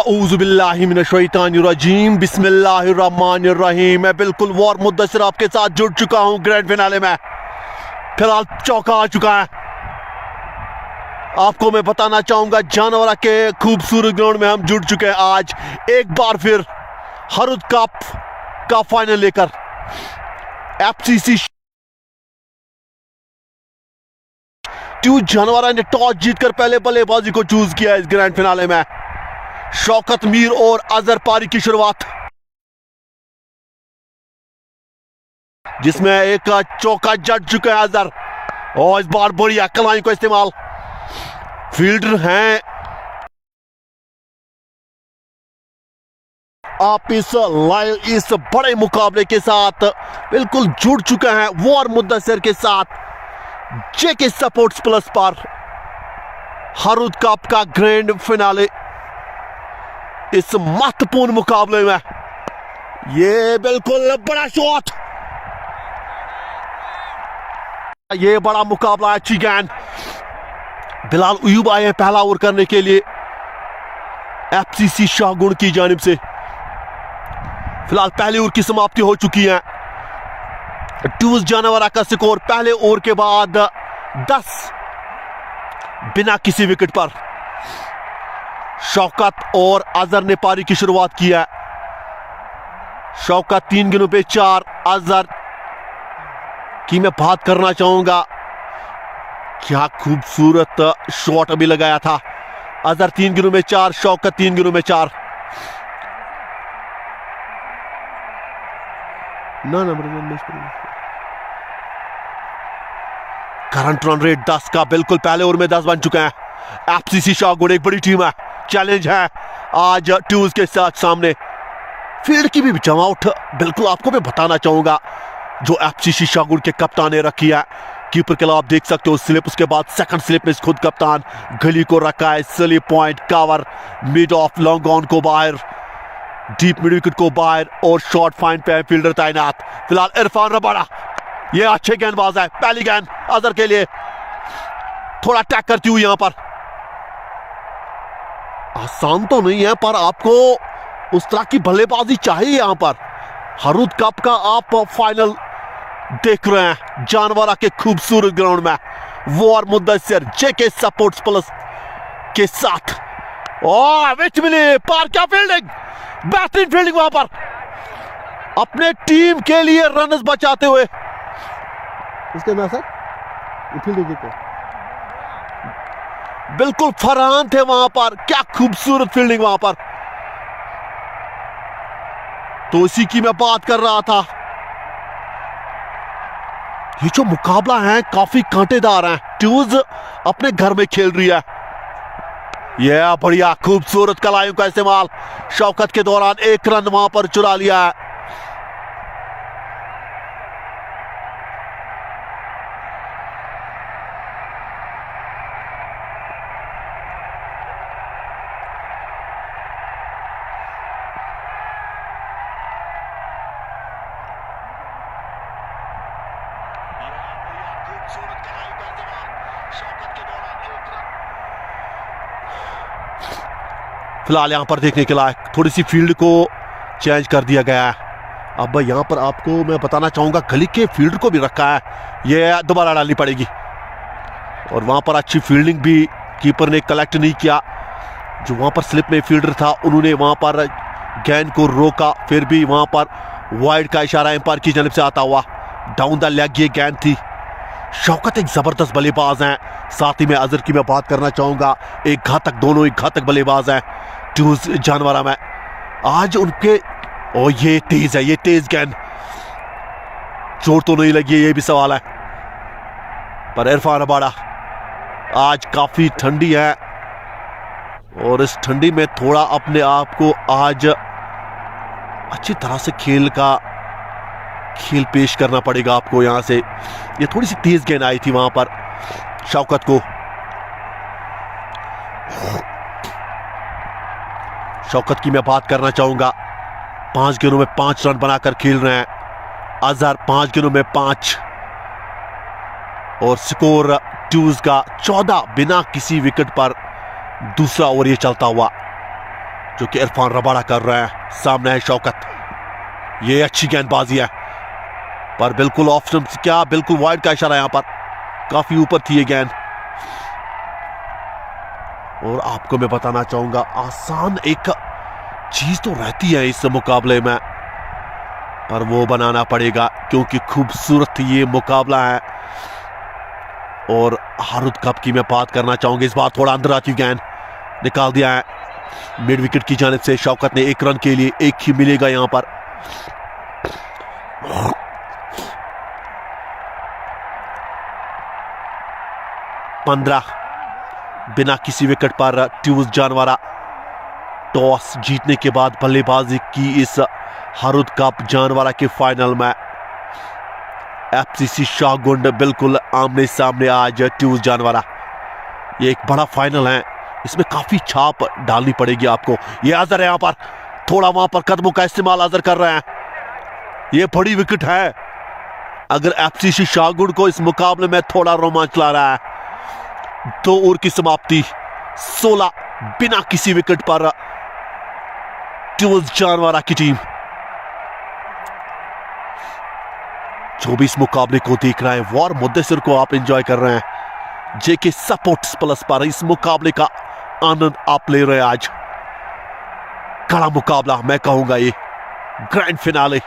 औज़ुबिल्लाहिमिनश्शैतानिर्रजीम बिस्मिल्लाहिर्रहमानिर्रहीम। मैं बिल्कुल वॉर मुद्दसर आपके साथ जुड़ चुका हूं ग्रैंड फिनाले में। फिलहाल चौका आ चुका है। आपको मैं बताना चाहूंगा जानवरा के खूबसूरत ग्राउंड में हम जुड़ चुके हैं। आज एक बार फिर हरुद कप का फाइनल लेकर एफसीसी जानवरा ने टॉस जीतकर पहले बल्लेबाजी को चूज किया इस ग्रैंड फिनाले में। शौकत मीर और अजहर पारी की शुरुआत, जिसमें एक चौका जड़ चुके हैं अजहर, और इस बार बड़ी अक्लाइन को इस्तेमाल। फील्डर हैं आप इस बड़े मुकाबले के साथ बिल्कुल जुड़ चुके हैं वॉर मुद्दसर के साथ जेके स्पोर्ट्स प्लस पर। हरुद कप का ग्रैंड फिनाले इस महत्वपूर्ण मुकाबले में, ये बिल्कुल बड़ा शॉट, ये बड़ा मुकाबला है। अच्छी गेंद, बिलाल अयूब आए हैं पहला ओवर करने के लिए एफसीसी शाहगुण की जानिब से। फिलहाल पहले ओवर की समाप्ति हो चुकी है। टूज जानवरा का स्कोर पहले ओवर के बाद 10 बिना किसी विकेट पर। शौकत और अजहर ने पारी की शुरुआत की है। शौकत 3 गेंदों पे 4। अजहर की मैं बात करना चाहूंगा, क्या खूबसूरत शॉट अभी लगाया था। अजहर 3 गेंदों में 4, शौकत 3 गेंदों में 4। करंट रन रेट 10 का, बिल्कुल पहले ओवर में 10 बन चुके हैं। एफसीसी शाहगुण एक बड़ी टीम है, चैलेंज है आज ट्यूज के साथ सामने। फील्ड की भी जमावट बिल्कुल आपको मैं बताना चाहूंगा जो एफसीसी शाहगुण के कप्तान ने रखी है। कीपर के अलावा आप देख सकते हो स्लिप, उसके बाद सेकंड स्लिप में खुद कप्तान गली को रखा है। Slip point cover, mid of long on को बाहर, डीप मिड विकेट को बाहर, और शॉर्ट फाइन पे फील्डर तैनात। फिलहाल इरफान रबाड़ा, ये अच्छे गेंदबाज है। पहली गेंद अजहर के लिए, थोड़ा अटैक करती हुई यहां पर। आसान तो नहीं है पर आपको उस तरह की बल्लेबाजी चाहिए यहां पर। हरुद कप का आप फाइनल देख रहे हैं जानवरा के खूबसूरत ग्राउंड में वॉर मुद्दसर जेके स्पोर्ट्स प्लस के साथ। विच मिली पार, क्या फील्डिंग, बेहतरीन फील्डिंग वहां पर, अपने टीम के लिए रन्स बचाते हुए। इसके फील्डिंग बिल्कुल फरहान थे वहां पर, क्या खूबसूरत फील्डिंग वहां पर। तो इसी की मैं बात कर रहा था। ये जो मुकाबला है काफी कांटेदार है। ट्यूज अपने घर में खेल रही है। यह बढ़िया खूबसूरत कलाइयों का इस्तेमाल। शौकत के दौरान एक रन वहां पर चुरा लिया है। फिलहाल यहां पर देखने के लायक थोड़ी सी फील्ड को चेंज कर दिया गया है। अब यहां पर आपको मैं बताना चाहूंगा गली के फील्डर को भी रखा है, ये दोबारा डालनी पड़ेगी। और वहां पर अच्छी फील्डिंग भी कीपर ने कलेक्ट नहीं किया। जो वहां पर स्लिप में फील्डर था उन्होंने वहां पर गेंद को रोका, फिर भी वहां पर वाइड का इशारा एम्पायर की जानिब से आता हुआ। डाउन द लेग ये गेंद थी। शौकत एक जबरदस्त बल्लेबाज हैं, साथ ही में अजहर की मैं बात करना चाहूंगा, एक घातक, दोनों एक घातक बल्लेबाज हैं ट्यूज जानवरा में। आज उनके ये तेज है, ये तेज गेंद, चोट तो नहीं लगी, ये भी सवाल है। पर इरफान रबाड़ा, आज काफी ठंडी है और इस ठंडी में थोड़ा अपने आप को आज अच्छी तरह से खेल पेश करना पड़ेगा आपको। यहां से ये थोड़ी सी तेज गेंद आई थी वहां पर शौकत को। शौकत की मैं बात करना चाहूंगा, 5 गेंदों में 5 रन बनाकर खेल रहे हैं। अजहर 5 गेंदों में 5, और स्कोर ट्यूज का 14 बिना किसी विकेट पर। दूसरा ओवर ये चलता हुआ जो कि इरफान रबाड़ा कर रहे हैं। सामने है शौकत, ये अच्छी गेंदबाजी है पर बिल्कुल ऑफ स्टंप, क्या बिल्कुल वाइड का इशारा, यहां पर काफी ऊपर थी ये गेंद। और आपको मैं बताना चाहूंगा आसान एक चीज तो रहती है इस मुकाबले में, पर वो बनाना पड़ेगा क्योंकि खूबसूरत ये मुकाबला है। और हारुद कप की मैं बात करना चाहूंगा, इस बार थोड़ा अंदर आती गेंद निकाल दिया है मिड विकेट की जानिब से। शौकत ने 1 रन के लिए 1 ही मिलेगा यहां पर। पंद्रह बिना किसी विकेट पर ट्यूज जानवारा टॉस जीतने के बाद बल्लेबाजी की इस हारुद कप जानवारा के फाइनल में। एफसीसी शाहगुंड बिल्कुल आमने सामने आज ट्यूज जानवारा। ये एक बड़ा फाइनल है, इसमें काफी छाप डालनी पड़ेगी आपको। ये अजहर है यहां पर, थोड़ा वहां पर कदमों का इस्तेमाल अजहर कर रहे हैं। ये बड़ी विकेट है, अगर एफसीसी शाहगुंड को इस मुकाबले में थोड़ा रोमांच ला रहा है। 2 ओवर की समाप्ति, 16 बिना किसी विकेट पर ट्यूज जानवारा की टीम। जो भी इस मुकाबले को देख रहे हैं, वार मुद्देसर को आप एंजॉय कर रहे हैं। जेके सपोर्ट्स प्लस पर इस मुकाबले का आनंद आप ले रहे हैं। आज कड़ा मुकाबला मैं कहूंगा, ये ग्रैंड फिनाले।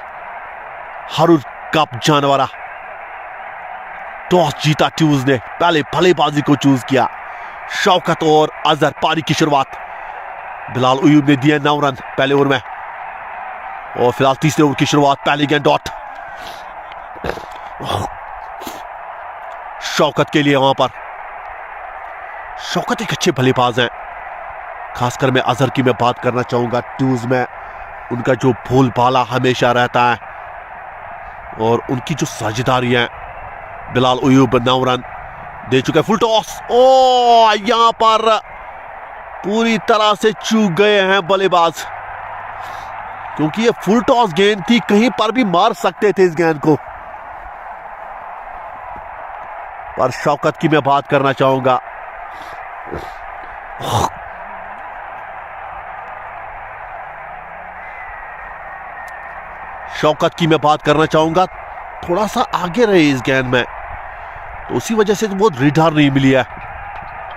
हारुद कप जानवारा, टॉस जीता ट्यूज ने, पहले बल्लेबाजी को चूज किया। शौकत और अजहर, पारी की शुरुआत। बिलाल अयूब ने दिए 9 रन पहले ओवर में। और फिलहाल तीसरे ओवर की शुरुआत, पहली गेंद डॉट शौकत के लिए। वहां पर शौकत एक अच्छे बल्लेबाज हैं, खासकर मैं अजहर की मैं बात करना चाहूंगा। ट्यूज में उनका जो भूलभाला हमेशा रहता है और उनकी जो साझेदारी है। बिलाल अयूब 9 रन दे चुके, फुल टॉस। ओ यहां पर पूरी तरह से चूक गए हैं बल्लेबाज, क्योंकि ये फुल टॉस गेंद थी, कहीं पर भी मार सकते थे इस गेंद को। पर शौकत की मैं बात करना चाहूंगा, शौकत की मैं बात करना चाहूंगा, थोड़ा सा आगे रहे इस गेंद में, तो उसी वजह से वो रिडार नहीं मिली है।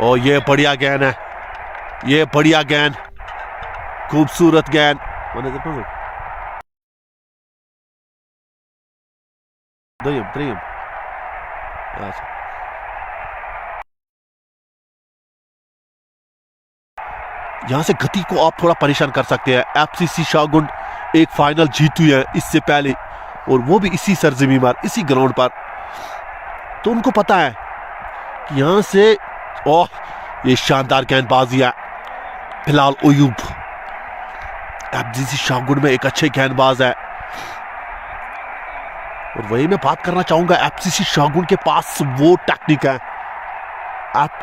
और ये बढ़िया गेंद है, ये बढ़िया गेंद, खूबसूरत गेंद। यहां से गति को आप थोड़ा परेशान कर सकते हैं। एफसीसी शाहगुंड एक फाइनल जीत हुई है इससे पहले, और वो भी इसी सरजमीन पर, इसी ग्राउंड पर, तो उनको पता है कि यहां से ये शानदार गेंदबाजी है। बिलाल अयूब एफसीसी शाहगुंड में एक अच्छे गेंदबाज है, और वही मैं बात करना चाहूंगा, एफसीसी शाहगुंड के पास वो टेक्निक है,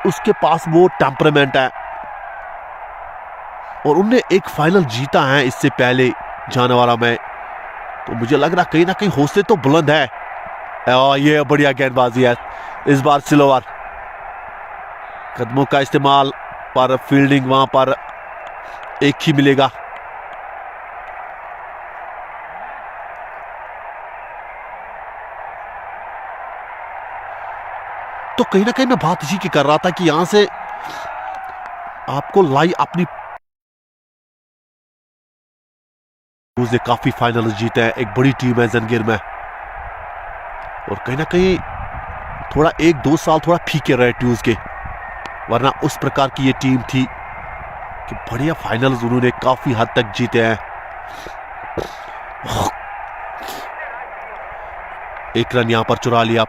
उसके पास वो टेम्परामेंट है, और उनने एक फाइनल जीता है इससे पहले जानवारा में, तो मुझे लग रहा कहीं ना कहीं हौसले तो बुलंद है। ये बढ़िया गेंदबाजी है, इस बार स्लोवर, कदमों का इस्तेमाल, पर फील्डिंग वहां पर 1 ही मिलेगा। तो कहीं ना कहीं मैं बात इसी की कर रहा था कि यहां से आपको लाई अपनी, उसने काफी फाइनल जीते हैं, एक बड़ी टीम है जंगीर में, और कहीं ना कहीं थोड़ा 1-2 साल थोड़ा फीके रहे ट्यूज के, वरना उस प्रकार की ये टीम थी कि बढ़िया फाइनल्स उन्होंने काफी हद तक जीते हैं। 1 रन यहां पर चुरा लिया।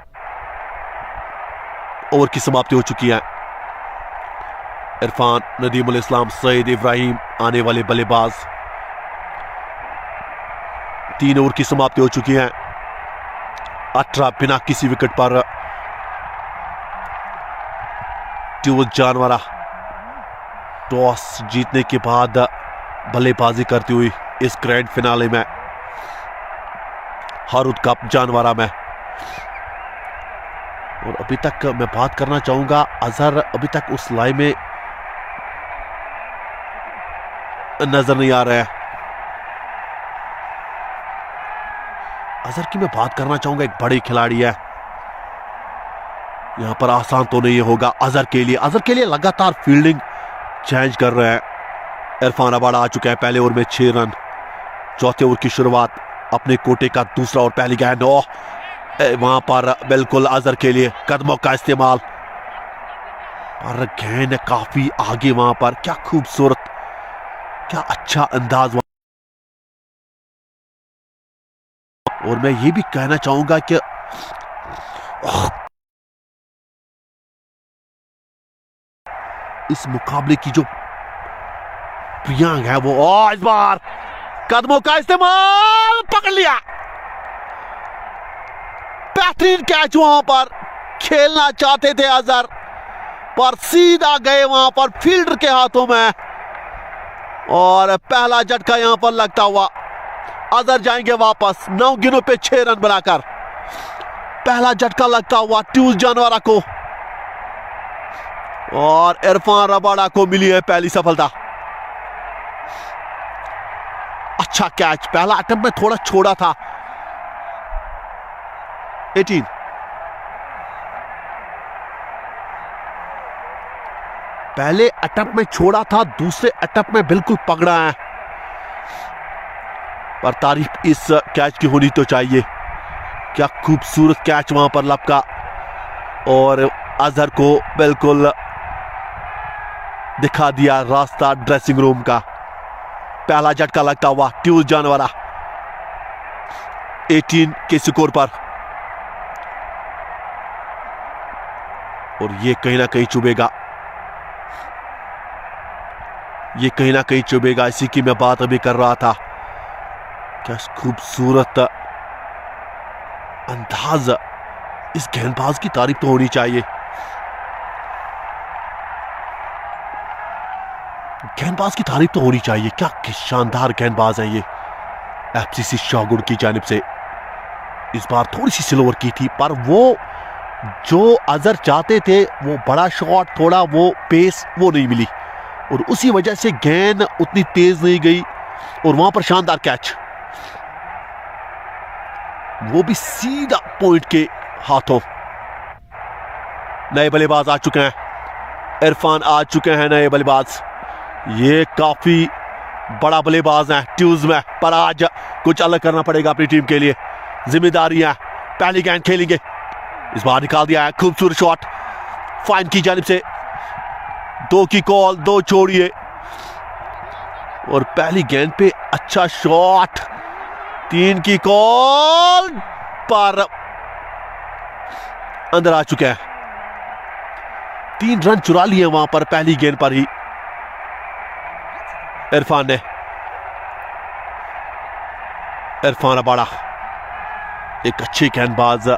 ओवर की समाप्ति हो चुकी है। इरफान, नदीमुल इस्लाम, सईद इब्राहिम आने वाले बल्लेबाज। 3 ओवर की समाप्ति हो चुकी है। 18 बिना किसी विकेट पर ट्यूज जानवारा टॉस जीतने के बाद बल्लेबाजी करती हुई इस ग्रैंड फिनाले में, हारुद कप जानवारा में। और अभी तक मैं बात करना चाहूंगा, अजहर अभी तक उस लाई में नजर नहीं आ रहा है। अजहर की मैं बात करना चाहूंगा, एक बड़े खिलाड़ी है, यहां पर आसान तो नहीं होगा अजहर के लिए। अजहर के लिए लगातार फील्डिंग चेंज कर रहे हैं। इरफान अबाड़ा आ चुके हैं, पहले ओवर में 6 रन। चौथे ओवर की शुरुआत अपने कोटे का दूसरा और पहली गेंद, वहां पर बिल्कुल अजहर के लिए कदमों का इस्तेमाल, और गेंद काफी आगे वहां पर। क्या खूबसूरत, क्या अच्छा अंदाज। और मैं ये भी कहना चाहूंगा कि इस मुकाबले की जो प्रियांक है वो इस बार कदमों का इस्तेमाल, पकड़ लिया। बेहतरीन कैच, वहां पर खेलना चाहते थे अजहर, पर सीधा गए वहां पर फील्डर के हाथों में, और पहला झटका यहां पर लगता हुआ अजहर जाएंगे वापस 9 गेंदों पे 6 रन बनाकर। पहला झटका लगता हुआ ट्यूज जानवरा को, और इरफान अबाड़ा को मिली है पहली सफलता। अच्छा कैच, पहला अटेम्प्ट में थोड़ा छोड़ा था। 18 पहले अटेम्प्ट में छोड़ा था, दूसरे अटेम्प्ट में बिल्कुल पकड़ा है। पर तारीफ इस कैच की होनी तो चाहिए। क्या खूबसूरत कैच वहां पर लपका, और अजहर को बिल्कुल दिखा दिया रास्ता ड्रेसिंग रूम का। पहला झटका लगता हुआ ट्यूज जानवरा 18 के स्कोर पर, और ये कहीं ना कहीं चुभेगा, ये कहीं ना कहीं चुभेगा। इसी की मैं बात अभी कर रहा था। क्या खूबसूरत अंदाज, इस गेंदबाज की तारीफ तो होनी चाहिए। गेंदबाज की तारीफ तो होनी चाहिए। क्या शानदार गेंदबाज है ये। एफसीसी शाहगुड़ की जानिब से इस बार थोड़ी सी स्लोअर की थी, पर वो जो अजहर चाहते थे, वो बड़ा शॉट, थोड़ा वो पेस, वो नहीं मिली, और उसी वजह से गेंद उतनी तेज नहीं गई। और वहां पर शानदार कैच, वो भी सीधा पॉइंट के हाथों। नए बल्लेबाज आ चुके हैं, इरफान आ चुके हैं नए बल्लेबाज। ये काफी बड़ा बल्लेबाज है ट्यूज में, पर आज कुछ अलग करना पड़ेगा अपनी टीम के लिए। जिम्मेदारी है, पहली गेंद खेलेंगे, इस बार निकाल दिया है। खूबसूरत शॉट फाइन की जानिब से, 2 की कॉल, 2 छोड़िए, और पहली गेंद पे अच्छा शॉट, 3 की कॉल पर अंदर आ चुके हैं। 3 रन चुरा लिए वहां पर पहली गेंद पर ही इरफान ने। इरफान अबाड़ा एक अच्छे गेंदबाज,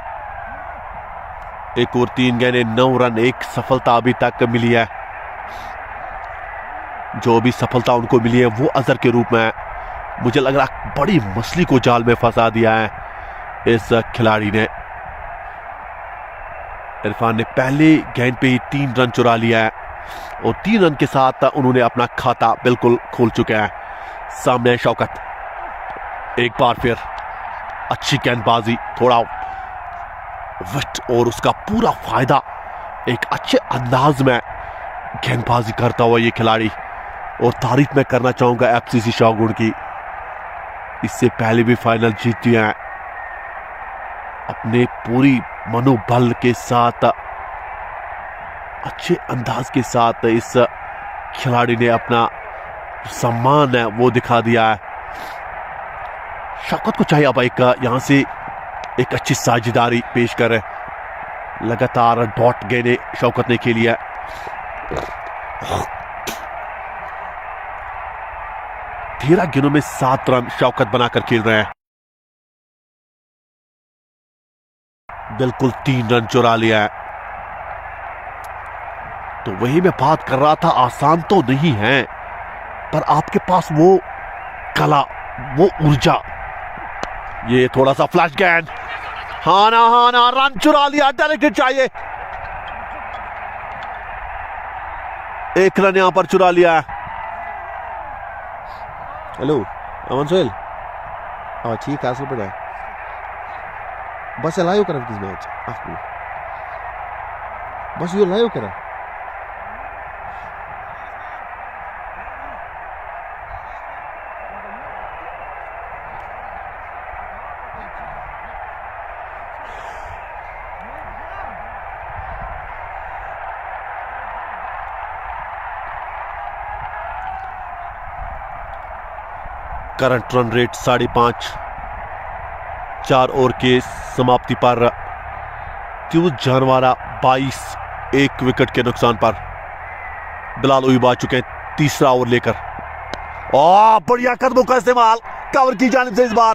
एक और 3 गेंदें, 9 रन, 1 सफलता अभी तक मिली है। जो भी सफलता उनको मिली है वो अजहर के रूप में है। मुझे लग रहा बड़ी मछली को जाल में फंसा दिया है इस खिलाड़ी ने। इरफान ने पहले गेंद पे ही 3 रन चुरा लिया है, और 3 रन के साथ उन्होंने अपना खाता बिल्कुल खोल चुके हैं। सामने शौकत, एक बार फिर अच्छी गेंदबाजी, थोड़ा विट, और उसका पूरा फायदा, एक अच्छे अंदाज में गेंदबाजी करता हुआ ये खिलाड़ी। और तारीफ मैं करना चाहूंगा एफसीसी शाहगुड़ की, इससे पहले भी फाइनल जीती है, अपने पूरी मनोबल के साथ, अच्छे अंदाज के साथ इस खिलाड़ी ने अपना सम्मान है वो दिखा दिया है। शौकत को चाहिए अब एक यहां से एक अच्छी साझेदारी पेश करे। लगातार डॉट गेंदें शौकत ने खेली है। तेरह गेंदों में 7 रन शौकत बनाकर खेल रहे हैं। बिल्कुल 3 रन चुरा लिया है। तो वही मैं बात कर रहा था, आसान तो नहीं है, पर आपके पास वो कला, वो ऊर्जा। ये थोड़ा सा फ्लैश गेंद, हाना रन चुरा लिया, डायरेक्टेड चाहिए। 1 रन यहां पर चुरा लिया है। Halo, aman Soel? Oh, ठीक है, असल पड़ा है. बस लाइव करा किस मैच? Aku. बस यो लाइव करा. Current run rate 5.5. 4 ओवर के समाप्ति पर ट्यूज जानवारा 22 एक विकेट के नुकसान पर. बिलाल उइब आ चुके हैं तीसरा ओवर लेकर. बढ़िया कदमों का इस्तेमाल कवर की जानिब से इस बार,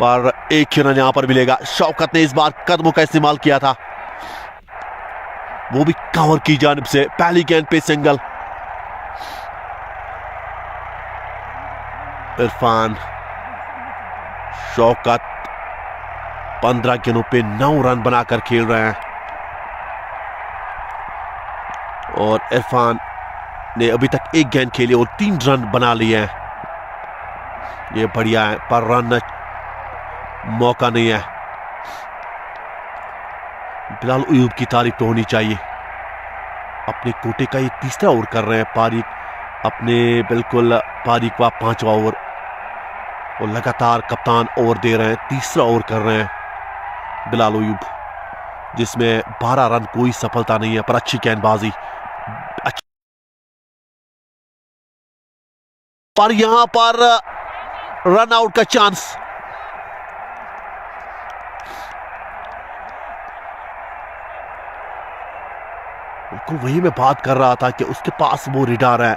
पर एक ही रन यहां पर मिलेगा. शौकत ने इस बार कदमों का इस्तेमाल किया था, वो भी कवर की जानिब से. पहली गेंद पे सिंगल. इरफान, शौकत 15 गेंदों पे 9 रन बनाकर खेल रहे हैं और इरफान ने अभी तक एक गेंद खेली और 3 रन बना लिए हैं. ये बढ़िया है, पर रन मौका नहीं है. बिलाल उइब की तारीफ तो होनी चाहिए. अपने कोटे का ये तीसरा ओवर कर रहे हैं. पारिक अपने बिल्कुल पारिक का 5वां ओवर और लगातार कप्तान ओवर दे रहे हैं. तीसरा ओवर कर रहे हैं बिलाल उइब, जिसमें 12 रन, कोई सफलता नहीं है, पर अच्छी गेंदबाजी. पर यहां पर रन आउट का चांस. बिल्कुल वही मैं बात कर रहा था कि उसके पास वो रिडार है.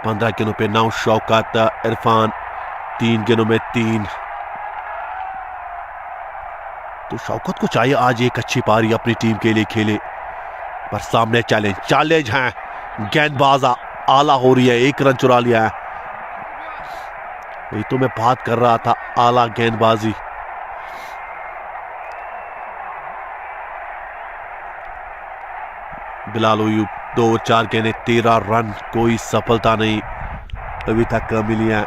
15 गेंदों पे 9. शौकत, इरफान 3 गेंदों में 3. तो शौकत को चाहिए आज एक अच्छी पारी अपनी टीम के लिए खेले, पर सामने चैलेंज है. गेंदबाज आला हो रही है, 1 रन चुरा लिया है. वही तो मैं बात कर रहा था, आला गेंदबाजी. बिलाल उइब 2 ओवर 4 गेंदें, 13 रन, कोई सफलता नहीं अभी तक मिली है.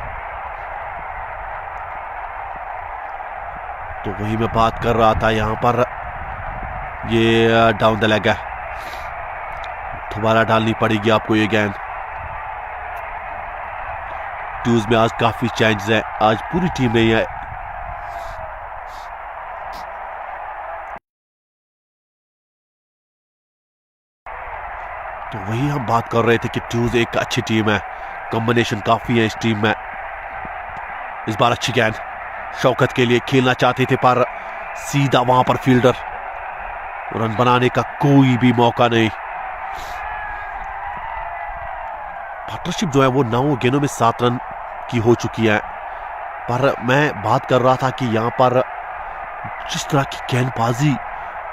तो वही मैं बात कर रहा था, यहां पर ये डाउन द लेग है. दोबारा डालनी पड़ेगी आपको ये गेंद. ट्यूज में आज काफी चेंजेस है, आज पूरी टीम नहीं है. तो वही हम बात कर रहे थे कि ट्यूज एक अच्छी टीम है, कॉम्बिनेशन काफी है इस टीम में. इस बार अच्छी गेंद. शौकत के लिए खेलना चाहते थे, पर सीधा वहां पर फील्डर. रन बनाने का कोई भी मौका नहीं. पार्टनरशिप जो है वो 9 गेंदों में 7 रन की हो चुकी है. पर मैं बात कर रहा था कि यहां पर जिस तरह की गेंदबाजी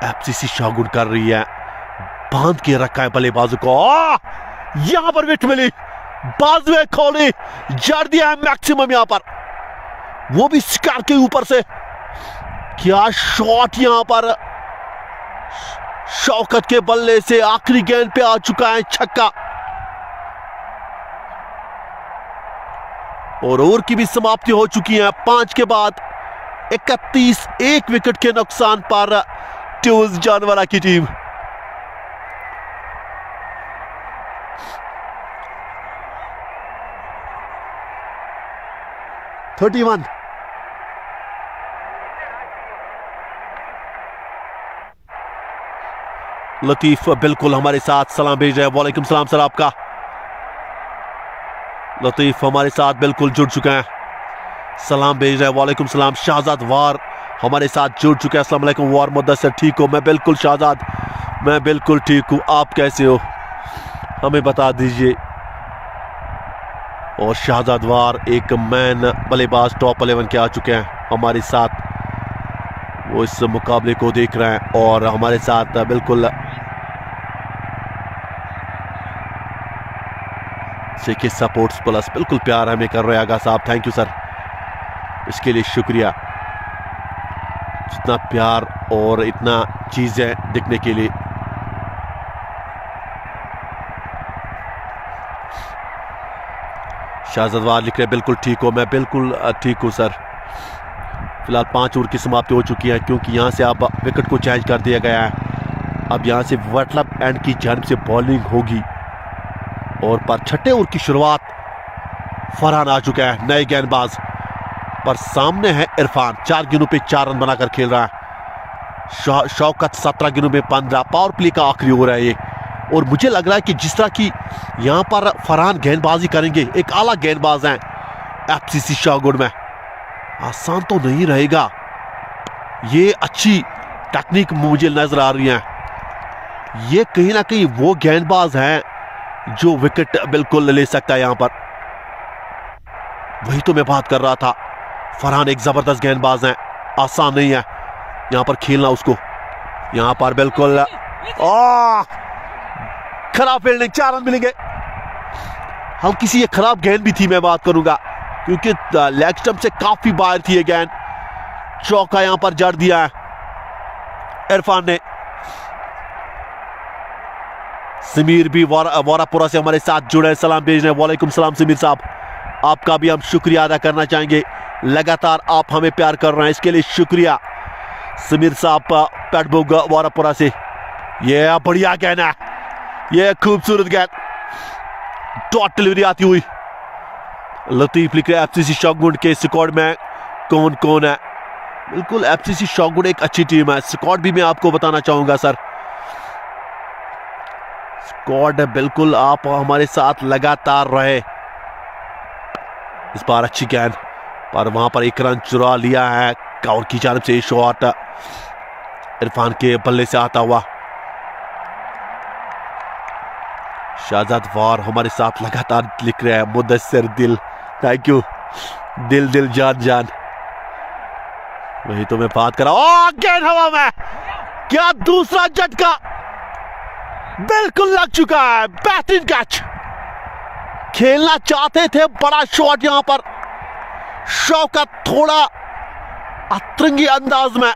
एफसीसी शाहगुन कर रही है, बांध के रखा है बल्लेबाजों को. यहां पर विकेट मिली, बाजुए खोली, जड़ दिया है मैक्सिमम यहां पर, वो भी शिकार के ऊपर से. क्या शॉट यहां पर शौकत के बल्ले से. आखिरी गेंद पे आ चुका है छक्का, और ओवर की भी समाप्ति हो चुकी है. 5 के बाद 31, 1 विकेट के नुकसान पर ट्यूज जानवारा की टीम. लतीफ बिल्कुल हमारे साथ सलाम भेज रहे हैं. वालेकुम सलाम सर आपका. लतीफ हमारे साथ बिल्कुल जुड़ चुके हैं, सलाम भेज रहे हैं. वालेकुम सलाम. शाहजाद वार हमारे साथ जुड़ चुके हैं. अस्सलाम वालेकुम वार मुद्दसर. ठीक हो? मैं बिल्कुल शाहजाद, मैं बिल्कुल ठीक हूं. आप कैसे हो, हमें बता दीजिए. और शाहजाद वार एक मैन बल्लेबाज टॉप 11 के आ चुके हैं हमारे साथ. वो इस मुकाबले को देख रहे हैं और हमारे साथ बिल्कुल सीके सपोर्ट्स प्लस बिल्कुल प्यार हमें कर रहे हैं आगा साहब. थैंक यू सर, इसके लिए शुक्रिया. जितना प्यार और इतना चीजें दिखने के लिए. शाहजाद वार लिख रहे बिल्कुल ठीक हो, मैं बिल्कुल ठीक हूँ सर। फिलहाल 5 ओवर की समाप्ति हो चुकी है क्योंकि यहाँ से अब विकेट को चेंज कर दिया गया है। अब यहाँ से वटलब एंड की जानिब से बॉलिंग होगी और पर छठे ओवर की शुरुआत फरहान आ चुका है नए गेंदबाज पर। सामने है इरफान, 4 गेंदों पे 4 रन बनाकर खेल रहा है। शौकत 17 गेंदों में 15। पावर प्ले का आखिरी ओवर है ये और मुझे लग रहा है कि जिस तरह की यहाँ पर फरहान गेंदबाजी करेंगे, एक आला गेंदबाज हैं एफसीसी शाहगुड़ में, आसान तो नहीं रहेगा। ये अच्छी टेक्निक मुझे नजर आ रही है। ये कहीं ना कहीं वो गेंदबाज हैं जो विकेट बिल्कुल ले सकता है यहाँ पर। वही तो मैं बात कर रहा था, फरहान एक जबरदस्त गेंदबाज हैं, आसान नहीं है यहाँ पर खेलना उसको। यहाँ पर बिल्कुल खराब फील्डिंग, 4 रन मिलेंगे। हम किसी ये खराब गेंद भी थी मैं बात करूंगा क्योंकि लेग स्टंप से काफी बाहर थी ये गेंद। चौका यहां पर जड़ दिया है इरफान ने। समीर भी वारापुरा से हमारे साथ जुड़े, सलाम भेज रहे हैं। वालेकुम सलाम समीर साहब, आपका भी हम शुक्रिया अदा करना चाहेंगे। लगातार आप हमें प्यार कर रहे हैं, इसके लिए शुक्रिया समीर साहब पेटबुग वारापुरा से। ये बढ़िया गेंद है, ये खूबसूरत गेंद, डॉट डिलीवरी आती हुई। लतीफ लिख रहे एफसीसी शाहगुड़ के स्क्वाड में कौन कौन है। बिल्कुल एफसीसी शाहगुड़ एक अच्छी टीम है। स्क्वाड भी मैं आपको बताना चाहूंगा सर, स्क्वाड बिल्कुल आप हमारे साथ लगातार रहे। इस बार अच्छी गेंद पर वहां पर 1 रन चुरा लिया है कौर की जानिब से। शॉट इरफान के बल्ले से आता हुआ। शाहजाद वार हमारे साथ लगातार लिख रहे हैं। मुदस्सिर दिल, थैंक यू। दिल दिल जान जान, वही तो मैं बात कर रहा हूं। गेंद हवा में, क्या दूसरा झटका, बिल्कुल लग चुका है। बेहतरीन कैच, खेलना चाहते थे बड़ा शॉट यहां पर। शौकत थोड़ा अतरंगी अंदाज में,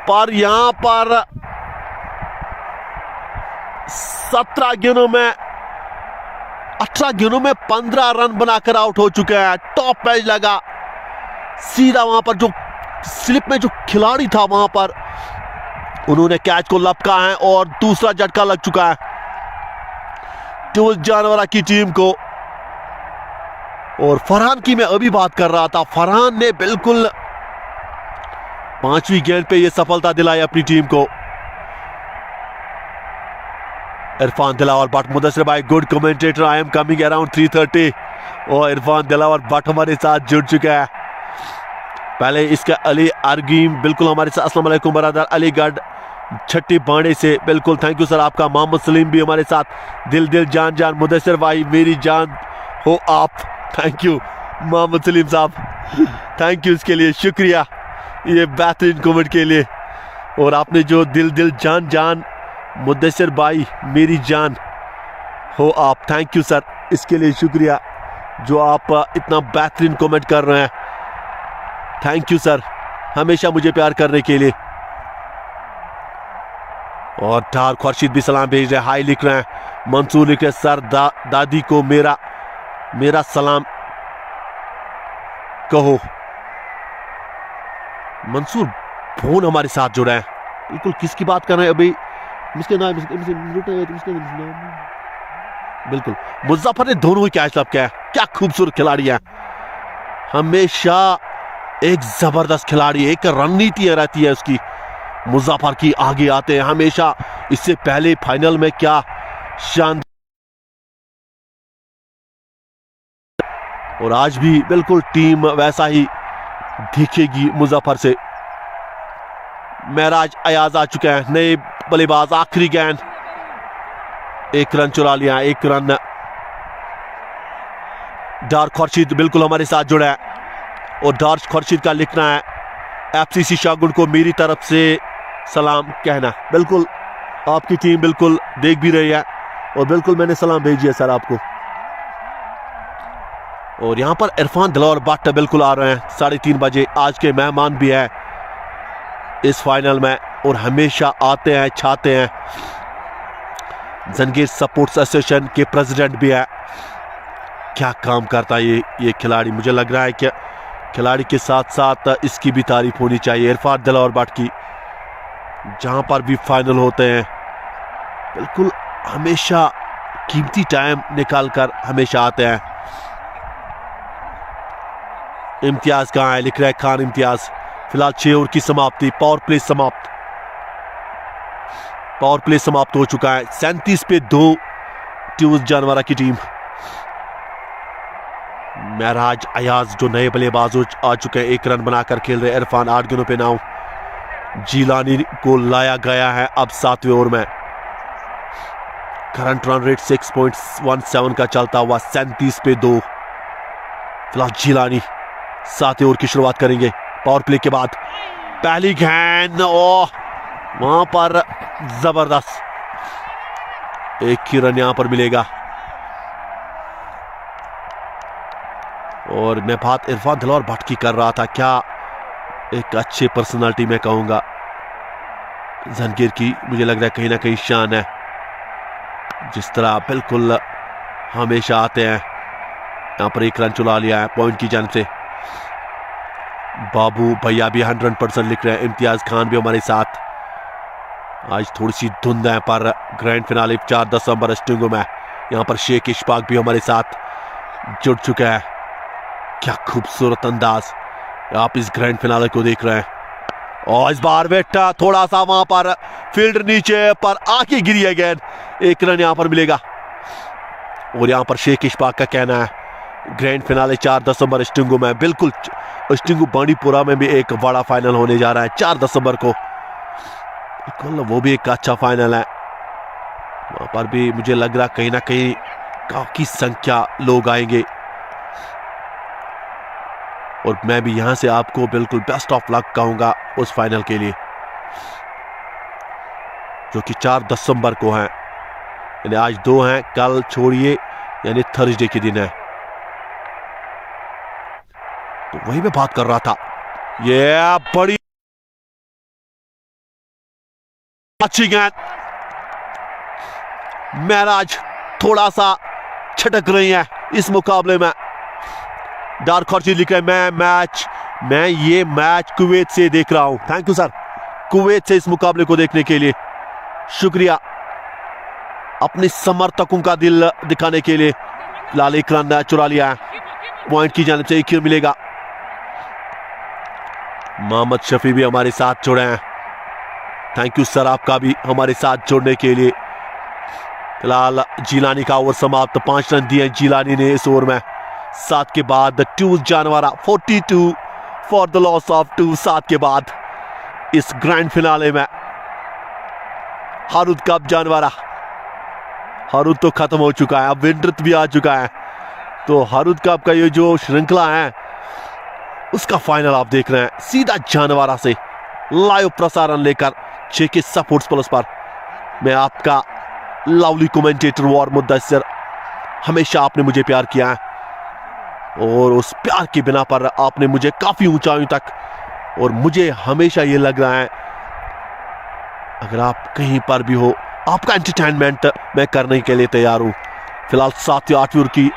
पर यहां पर 17 गेंदों में 18 गेंदों में 15 रन बनाकर आउट हो चुके हैं। टॉप पैच लगा सीधा वहां पर, जो स्लिप में जो खिलाड़ी था वहां पर उन्होंने कैच को लपका है और दूसरा झटका लग चुका है टूल जानवरा की टीम को। और फरहान की मैं अभी बात कर रहा था, फरहान ने बिल्कुल 5वीं गेंद पे ये सफलता दिलाई अपनी टीम को। इरफान दिलावर भट्ट, मुदस्सिर भाई good commentator, I am coming around 3:30 और इरफान दिलावर भट्ट हमारे साथ जुड़ चुका है। पहले इसका अली अरगीम बिल्कुल हमारे साथ, अस्सलाम वालेकुम बरादर, अलीगढ़ छठी बाणे से बिल्कुल थैंक यू सर आपका। मोहम्मद सलीम भी हमारे साथ, दिल दिल जान जान, मुदस्सिर भाई मेरी जान हो आप, थैंक यू मोहम्मद सलीम साहब, थैंक यू इसके लिए, शुक्रिया ये बेहतरीन कमेंट के लिए। और आपने जो दिल दिल जान जान, मुदस्सिर भाई मेरी जान हो आप, थैंक यू सर, इसके लिए शुक्रिया जो आप इतना बेहतरीन कमेंट कर रहे हैं। थैंक यू सर, हमेशा मुझे प्यार करने के लिए। और ठार खुर्शीद भी सलाम भेज रहे हैं, हाई लिख रहे हैं। मंसूर लिख रहे हैं सर दादी को मेरा सलाम कहो। मंसूर फोन हमारे साथ जुड़ा है, बिल्कुल किसकी बात कर रहे हैं अभी, बिल्कुल मुजफ्फर ने दोनों ही कैच लपका है। क्या खूबसूरत खिलाड़ी है, हमेशा एक जबरदस्त खिलाड़ी, एक रणनीति रहती है उसकी। मुजफ्फर की आगे आते हैं हमेशा। इससे पहले फाइनल में क्या शानदार, और आज भी बिल्कुल टीम वैसा ही दिखेगी मुजफ्फर से। महराज अयाज आ चुके हैं, नए बल्लेबाज। आखिरी गेंद, 1 रन चुरा लिया, 1 रन। डार खुर्शीद बिल्कुल हमारे साथ जुड़ा है और डार खुर्शीद का लिखना है एफसीसी शाहगुड़ को मेरी तरफ से सलाम कहना। बिल्कुल आपकी टीम बिल्कुल देख भी रही है और बिल्कुल मैंने सलाम भेजी है सर आपको। और यहां पर इरफान दिलावर भट्ट बिल्कुल आ रहे हैं 3:30 बजे, आज के मेहमान भी हैं इस फाइनल में और हमेशा आते हैं, छाते हैं। जंगीर सपोर्ट्स एसोसिएशन के प्रेसिडेंट भी है। क्या काम करता है ये खिलाड़ी। मुझे लग रहा है कि खिलाड़ी के साथ साथ इसकी भी तारीफ होनी चाहिए, इरफान दिलवर भट्ट की। जहां पर भी फाइनल होते हैं बिल्कुल हमेशा कीमती टाइम निकाल कर हमेशा आते हैं। इम्तियाज कहां है, लिख रहा है खान इम्तियाज। फिलहाल 6 ओवर की समाप्ति, पावर प्ले समाप्त, पावर प्ले समाप्त हो चुका है। 37 पे 2 ट्यूज जानवरा की टीम। महराज अयाज जो नए बल्लेबाज आ चुके हैं, 1 रन बनाकर खेल रहे। इरफान 8 गेंदों पे 9। जीलानी को लाया गया है अब 7वें ओवर में। करंट रन रेट 6.17 का चलता हुआ 37 पे 2। फिलहाल जीलानी 7वें ओवर की शुरुआत करेंगे। पावर प्ले के बाद पहली गेंद, ओह वहां पर जबरदस्त, 1 ही रन यहां पर मिलेगा। और मैं बात इरफान दिलवर भट्ट की कर रहा था, क्या एक अच्छे पर्सनालिटी में कहूंगा जंगीर की। मुझे लग रहा है कहीं ना कहीं शान है, जिस तरह बिल्कुल हमेशा आते हैं। यहां पर 1 रन चुरा लिया है पॉइंट की जानिब से। बाबू भैया भी 100% लिख रहे हैं। इम्तियाज खान भी हमारे साथ। आज थोड़ी सी धुंध है पर ग्रैंड फिनाले 4 दिसंबर स्टिंगो में यहां पर शेख इशफाक भी हमारे साथ जुड़ चुका है। क्या खूबसूरत अंदाज, आप इस ग्रैंड फिनाले को देख रहे हैं। और इस बार बेटा थोड़ा सा वहां पर फील्ड नीचे पर आके गिरी है गेंद, 1 रन यहां पर मिलेगा। और यहां पर शेख इशफाक का कहना है ग्रैंड फिनाले 4 दिसंबर स्टिंगो में, बिल्कुल स्टिंगो बांडीपुरा में भी एक बड़ा फाइनल होने जा रहा है 4 दिसंबर को। बिल्कुल वो भी एक अच्छा फाइनल है। वहां पर भी मुझे लग रहा कहीं ना कहीं काफी संख्या लोग आएंगे। और मैं भी यहां से आपको बिल्कुल बेस्ट ऑफ लक कहूंगा उस फाइनल के लिए, जो कि 4 दिसंबर को है। यानी आज 2 हैं, कल छोड़िए यानी थर्सडे के दिन है। तो वही मैं बात कर रहा था। ये बड़ी अच्छी गेंद, महराज थोड़ा सा छटक रही है इस मुकाबले में। डार्क हॉर्स लिख रहे हैं मैं ये मैच कुवैत से देख रहा हूं। थैंक यू सर, कुवैत से इस मुकाबले को देखने के लिए शुक्रिया। अपने समर्थकों का दिल दिखाने के लिए। फिलहाल 1 रन चुरा लिया है, पॉइंट की जानिब से 1 ही मिलेगा। मोहम्मद शफी भी हमारे साथ जुड़े हैं। थैंक यू सर आपका भी हमारे साथ जुड़ने के लिए। फिलहाल जीलानी का ओवर समाप्त, 5 रन दिए जीलानी ने इस ओवर में। 7 के बाद ट्यूज जानवरा 42 फॉर द लॉस ऑफ 2। 7 के बाद इस ग्रैंड फिनाले में हारुद कप जानवरा, हारुद तो खत्म हो चुका है, अब विंड्रित भी आ चुका है। तो हारुद कप का ये जो श्रृंखला है उसका फाइनल आप देख रहे हैं सीधा जानवरा से लाइव प्रसारण लेकर जेके स्पोर्ट्स प्लस पर। मैं आपका लवली कमेंटेटर वार मुद्दसर, हमेशा आपने मुझे प्यार किया है और उस प्यार के बिना पर आपने मुझे काफी ऊंचाइयों तक, और मुझे हमेशा ये लग रहा है अगर आप कहीं पर भी हो आपका एंटरटेनमेंट मैं करने के लिए तैयार हूं। फिलहाल 7वें 8वें ओवर की,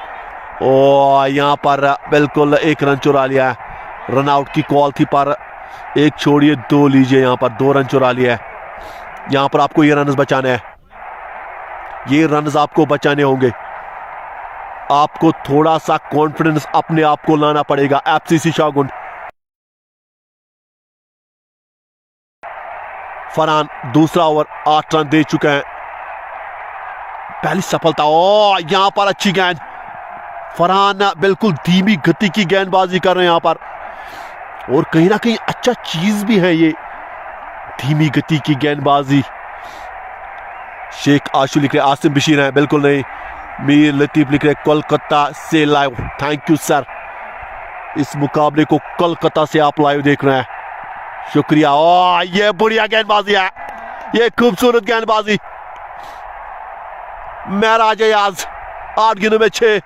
और यहां पर बिल्कुल 1 रन चुरा लिया है। रन आउट की कॉल थी पर 1 छोड़िए 2 लीजिए, यहां पर 2 रन चुरा लिया है। यहां पर आपको ये रन बचाने हैं, ये रन आपको बचाने होंगे। आपको थोड़ा सा कॉन्फिडेंस अपने आप को लाना पड़ेगा। एफसीसी शाहगुंड, फरहान दूसरा ओवर 8 रन दे चुके हैं, पहली सफलता। और यहां पर अच्छी गेंद, फरहान बिल्कुल धीमी गति की गेंदबाजी कर रहे हैं यहां पर, और कहीं ना कहीं अच्छा चीज भी है ये धीमी गति की गेंदबाजी। शेख आशु लिख रहे आसिम बशीर है, बिल्कुल नहीं। मीर लतीफ लिख रहे कोलकाता से लाइव, थैंक यू सर। इस मुकाबले को कोलकाता से आप लाइव देख रहे हैं, शुक्रिया। और ये बढ़िया गेंदबाजी है, ये खूबसूरत गेंदबाजी। महराज अयाज 8 गेंदों में 6।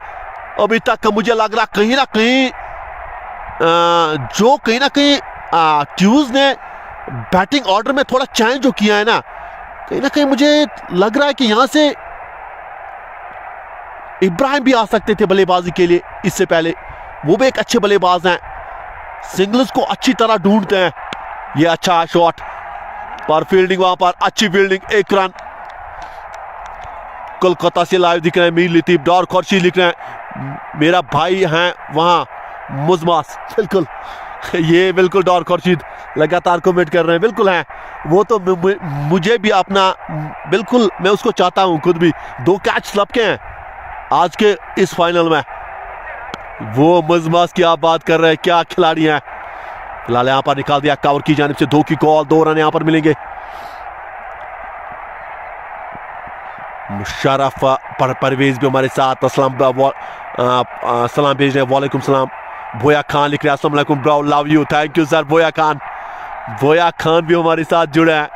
अभी तक मुझे लग रहा कहीं ना कहीं ट्यूज ने बैटिंग ऑर्डर में थोड़ा चेंज जो किया है ना, कहीं ना कहीं मुझे लग रहा है कि यहां से इब्राहिम भी आ सकते थे बल्लेबाजी के लिए इससे पहले, वो भी एक अच्छे बल्लेबाज हैं, सिंगल्स को अच्छी तरह ढूंढते हैं। ये अच्छा शॉट पर फील्डिंग, वहां पर अच्छी फील्डिंग, 1 रन। कोलकाता से लाइव दिख रहे हैं मीर लतीफ, डॉर खुर्शीद लिख रहे हैं मेरा भाई हैं वहां मुजमास, बिल्कुल ये बिल्कुल डॉर खुर्शीद लगातार कमेंट कर रहे हैं, बिल्कुल हैं वो तो मुझे भी अपना, बिल्कुल मैं उसको चाहता हूं खुद भी। 2 कैच लपके हैं आज के इस फाइनल में, वो मुजमास की आप बात कर रहे हैं, क्या खिलाड़ी हैं। फिलहाल यहां पर निकाल दिया कवर की जानिब से, 2 की कॉल, 2 रन यहां पर मिलेंगे। मुशर्रफ परवेज भी हमारे साथ सलाम भेज रहे हैं, वालेकुम सलाम। बोया खान लिख रहे हैं अस्सलाम वालेकुम bro, love you, thank you sir. बोया खान भी हमारे साथ जुड़े हैं,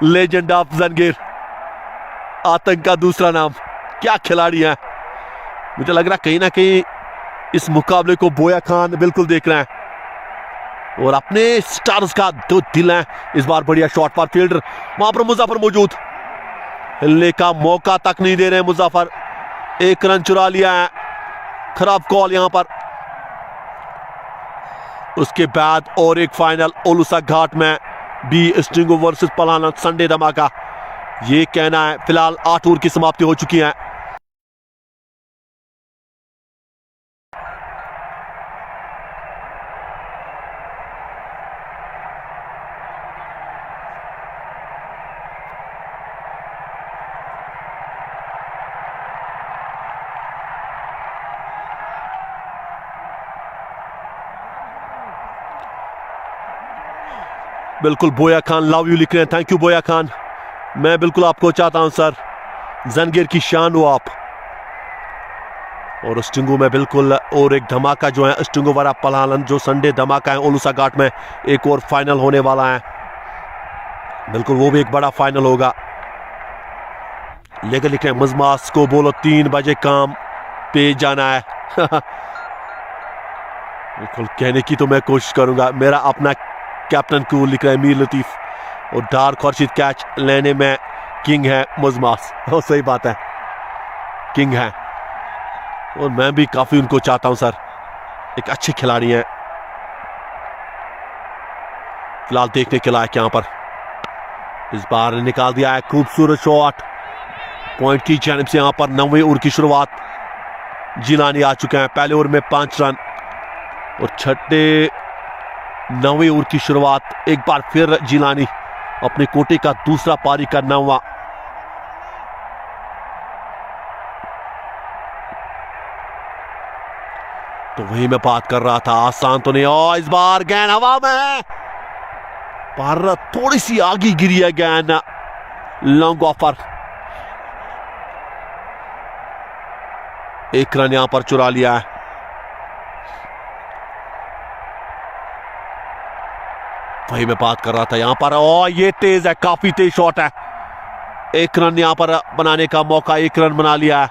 लेजेंड ऑफ जंगीर, आतंक का दूसरा नाम, क्या खिलाड़ी हैं। मुझे लग रहा है कहीं ना कहीं इस मुकाबले को बोया खान बिल्कुल देख रहे हैं और अपने स्टार्स का जो दिल है। इस बार बढ़िया शॉट पर फील्डर वहां पर मुजफ्फर मौजूद, हिलने का मौका तक नहीं दे रहे हैं मुजफ्फर, 1 रन चुरा लिया है, खराब कॉल यहां पर। उसके बाद और एक फाइनल ओलूसा घाट में भी स्टिंगो वर्सेस पलाना संडे धमाका, ये कहना है। फिलहाल 8 ओवर की समाप्ति हो चुकी है। बिल्कुल बोया खान लव यू लिख रहे हैं, थैंक यू बोया खान, मैं बिल्कुल आपको चाहता हूं सर, जंगीर की शान हो आप। और स्टिंगो में बिल्कुल और एक धमाका जो है स्टिंगो वाला पलालन, जो संडे धमाका है ओलूसा घाट में, एक और फाइनल होने वाला है, बिल्कुल वो भी एक बड़ा फाइनल होगा। लेकिन लिख रहे हैं मुजमास को बोलो 3 बजे काम पे जाना है बिल्कुल कहने की तो मैं कोशिश करूंगा, मेरा अपना कैप्टन को लिख रहा है मीर लतीफ, और डार खुर्शीद कैच लेने में किंग है मुजमास, वो सही बात है, किंग है, और मैं भी काफी उनको चाहता हूं सर, एक अच्छे खिलाड़ी हैं। फिलहाल देखने के लायक यहां पर इस बार निकाल दिया है, खूबसूरत शॉट पॉइंट की जानिब से। यहां पर 9वें ओवर की शुरुआत, जिलानी आ चुके हैं, पहले ओवर में 5 रन, और छठे 9वें ओवर की शुरुआत, एक बार फिर जिलानी अपने कोटे का दूसरा पारी का 9वां। तो वही मैं बात कर रहा था, आसान तो नहीं, और इस बार गेंद हवा में, पर थोड़ी सी आगे गिरी है गेंद, लॉन्ग ऑफर, 1 रन यहां पर चुरा लिया है। वही मैं बात कर रहा था यहां पर, और ये तेज है, काफी तेज शॉट है, 1 रन यहां पर बनाने का मौका, 1 रन बना लिया है,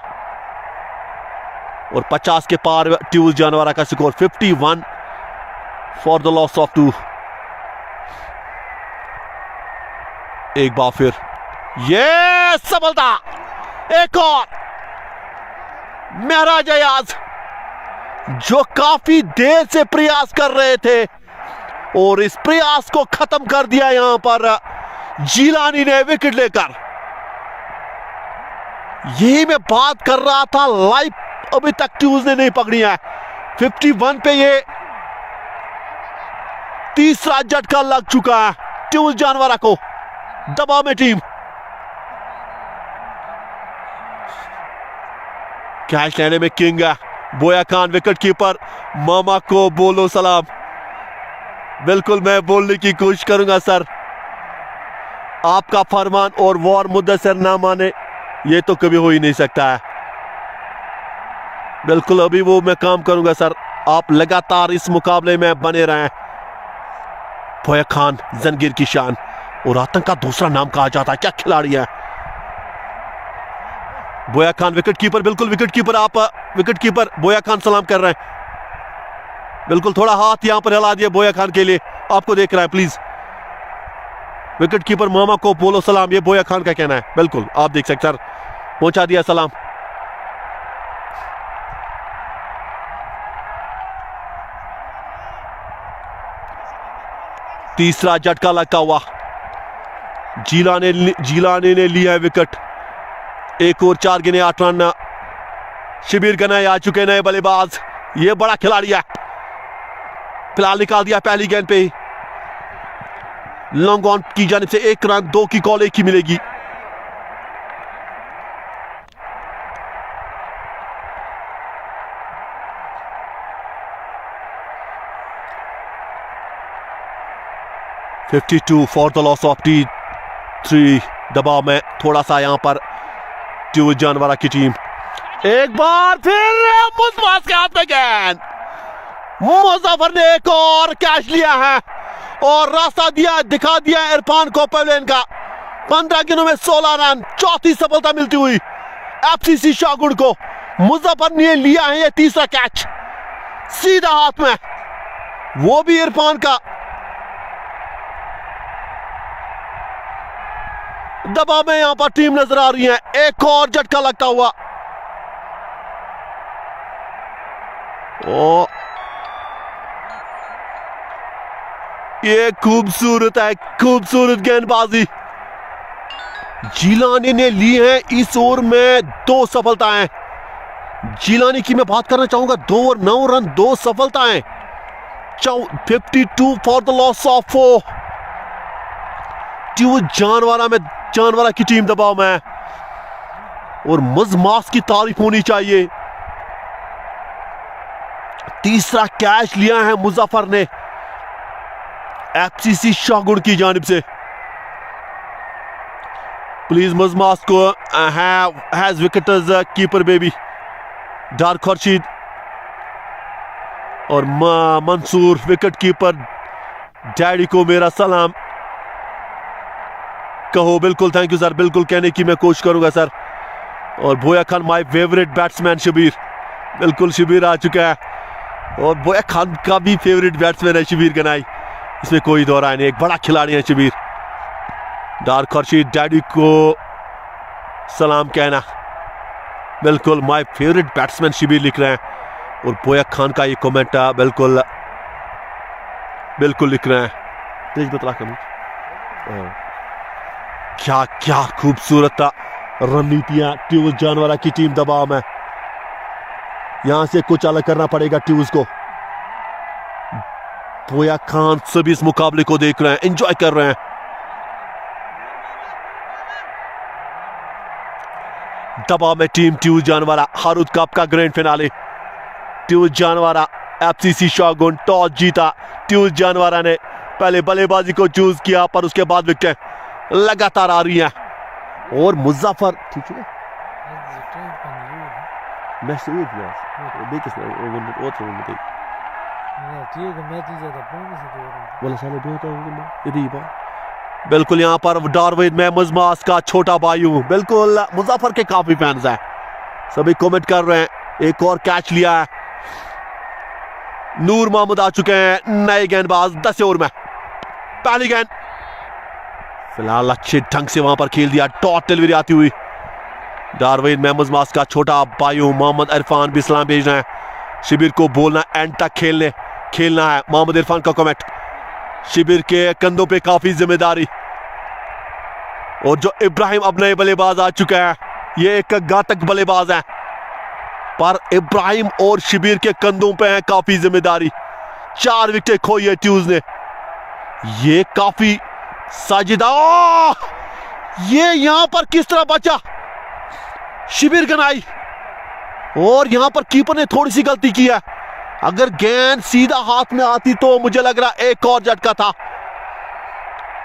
और 50 के पार ट्यूज जानवरा का score, 51 for the loss of 2। एक बार फिर ये सफलता, एक और महराज अयाज जो काफी देर से प्रयास कर रहे थे, और इस प्रयास को खत्म कर दिया यहां पर जिलानी ने विकेट लेकर। यही मैं बात कर रहा था, लाइव अभी तक ट्यूज ने नहीं पकड़ी है, 51 पे ये तीसरा झटका लग चुका है ट्यूज जानवरा को, दबाव में टीम। कैच लेने में किंग है बोया खान, विकेट कीपर मामा को बोलो सलाम, बिल्कुल मैं बोलने की कोशिश करूंगा सर, आपका फरमान और वॉर मुद्दसर ना माने ये तो कभी हो ही नहीं सकता है, बिल्कुल अभी वो मैं काम करूंगा सर, आप लगातार इस मुकाबले में बने रहें। बोया खान जंगीर की शान और आतंक का दूसरा नाम कहा जाता है, क्या खिलाड़ी है बोया खान, विकेट कीपर, बिल्कुल विकेट कीपर, आप विकेट कीपर बोया खान सलाम कर रहे हैं, बिल्कुल थोड़ा हाथ यहां पर हिला दिया बोया खान के लिए, आपको देख रहा है प्लीज, विकेट कीपर मामा को बोलो सलाम, ये बोया खान का कहना है, बिल्कुल आप देख सकते सर, पहुंचा दिया सलाम। तीसरा झटका लगता हुआ, जीलानी ने लिया है विकेट। एक और 4 गेंदें 8 रन। शिबिर गनाई आ चुके नए बल्लेबाज, ये बड़ा खिलाड़ी है। फिलहाल निकाल दिया पहली गेंद पे ही। लॉन्ग ऑन की जानिब से 1 रन, 2 की कॉल, 1 ही मिलेगी। (52 for the loss of T3। दबाव में थोड़ा सा यहां पर ट्यूज जानवरा की टीम। एक बार फिर मुज़फ़्फ़र के हाथ में गेंद। मुज़फ़्फ़र ने एक और कैच लिया है और रास्ता दिखा दिया इरफान को पवेलियन का। 15 गेंदों में 16 रन, चौथी सफलता मिलती हुई एफसीसी शाहगुण को। मुज़फ़्फ़र ने लिया है ये तीसरा कैच सीधा हाथ में, वो भी इरफान का। दबाव में यहां पर टीम नजर आ रही है। एक और झटका लगता हुआ। ओ, ये खूबसूरत है, खूबसूरत गेंदबाजी। जीलानी ने ली है इस ओवर में 2 सफलताएं। जीलानी की मैं बात करना चाहूंगा, 2 ओवर 9 रन, 2 सफलताएं। 52 फॉर द लॉस ऑफ जानवरा की टीम दबाव में है और मुज़मास की तारीफ होनी चाहिए। तीसरा कैच लिया है मुज़फ़्फ़र ने एफसीसी शाहगुण की जानिब से। प्लीज मुज़मास को has wicket as keeper baby. Dar Khurshid और मंसूर विकेट कीपर। डैडी को मेरा सलाम कहो। बिल्कुल, थैंक यू सर, बिल्कुल कहने की मैं कोशिश करूंगा सर। और Boya Khan my favourite batsman Shabir. बिल्कुल, शबीर आ चुका है और बोया खान का भी फेवरेट बैट्समैन है शबीर गनाई, इसमें कोई दो राय नहीं। एक बड़ा खिलाड़ी है शबीर। डार खुर्शीद डैडी को सलाम कहना। बिल्कुल, माय फेवरेट बैट्समैन शबीर लिख रहे हैं और बोया खान का ये कमेंट बिल्कुल बिल्कुल लिख रहे हैं। तेज बतला क्या क्या खूबसूरत रणनीतियां ट्यूज जानवरा की टीम दबाव में। यहां से कुछ अलग करना पड़ेगा ट्यूज को। बोया खान सभी इस मुकाबले को देख रहे हैं, एंजॉय कर रहे हैं। दबाव में टीम ट्यूज जानवरा। हारूद कप का ग्रैंड फिनाले। ट्यूज जानवरा एफसीसी शाहगुण। टॉस जीता ट्यूज जानवरा ने। पहले बल्लेबाजी को चूज किया पर उसके बाद विकेट लगातार आ रही हैं और मुज़फ़्फ़र ठीक है। बिल्कुल, यहां पर डारविन में मुज़मास का छोटा भाई। बिल्कुल, मुज़फ़्फ़र के काफी फैंस हैं, सभी कमेंट कर रहे हैं। एक और कैच लिया है। नूर मोहम्मद आ चुके हैं नए गेंदबाज 10 ओवर में। पहली गेंद फिलहाल अच्छे ढंग से वहां पर खेल दिया। टॉप डिलीवरी आती हुई। डारविन में मुज़मास का छोटा भाई मोहम्मद इरफान भी सलाम भेज रहे हैं। शिबिर को बोलना एंड तक खेलना है। मोहम्मद इरफान का कमेंट। शिबिर के कंधों पे काफी जिम्मेदारी। और जो इब्राहिम अब नए बल्लेबाज आ चुका है, ये एक घातक बल्लेबाज है पर इब्राहिम और शिबिर के कंधों पे है काफी जिम्मेदारी। 4 विकेट खोई है ट्यूज ने। ये काफी साजिदा, ये यहां पर किस तरह बचा शिबिर गनाई। और यहां पर कीपर ने थोड़ी सी गलती की है। अगर गेंद सीधा हाथ में आती तो मुझे लग रहा एक और झटका था।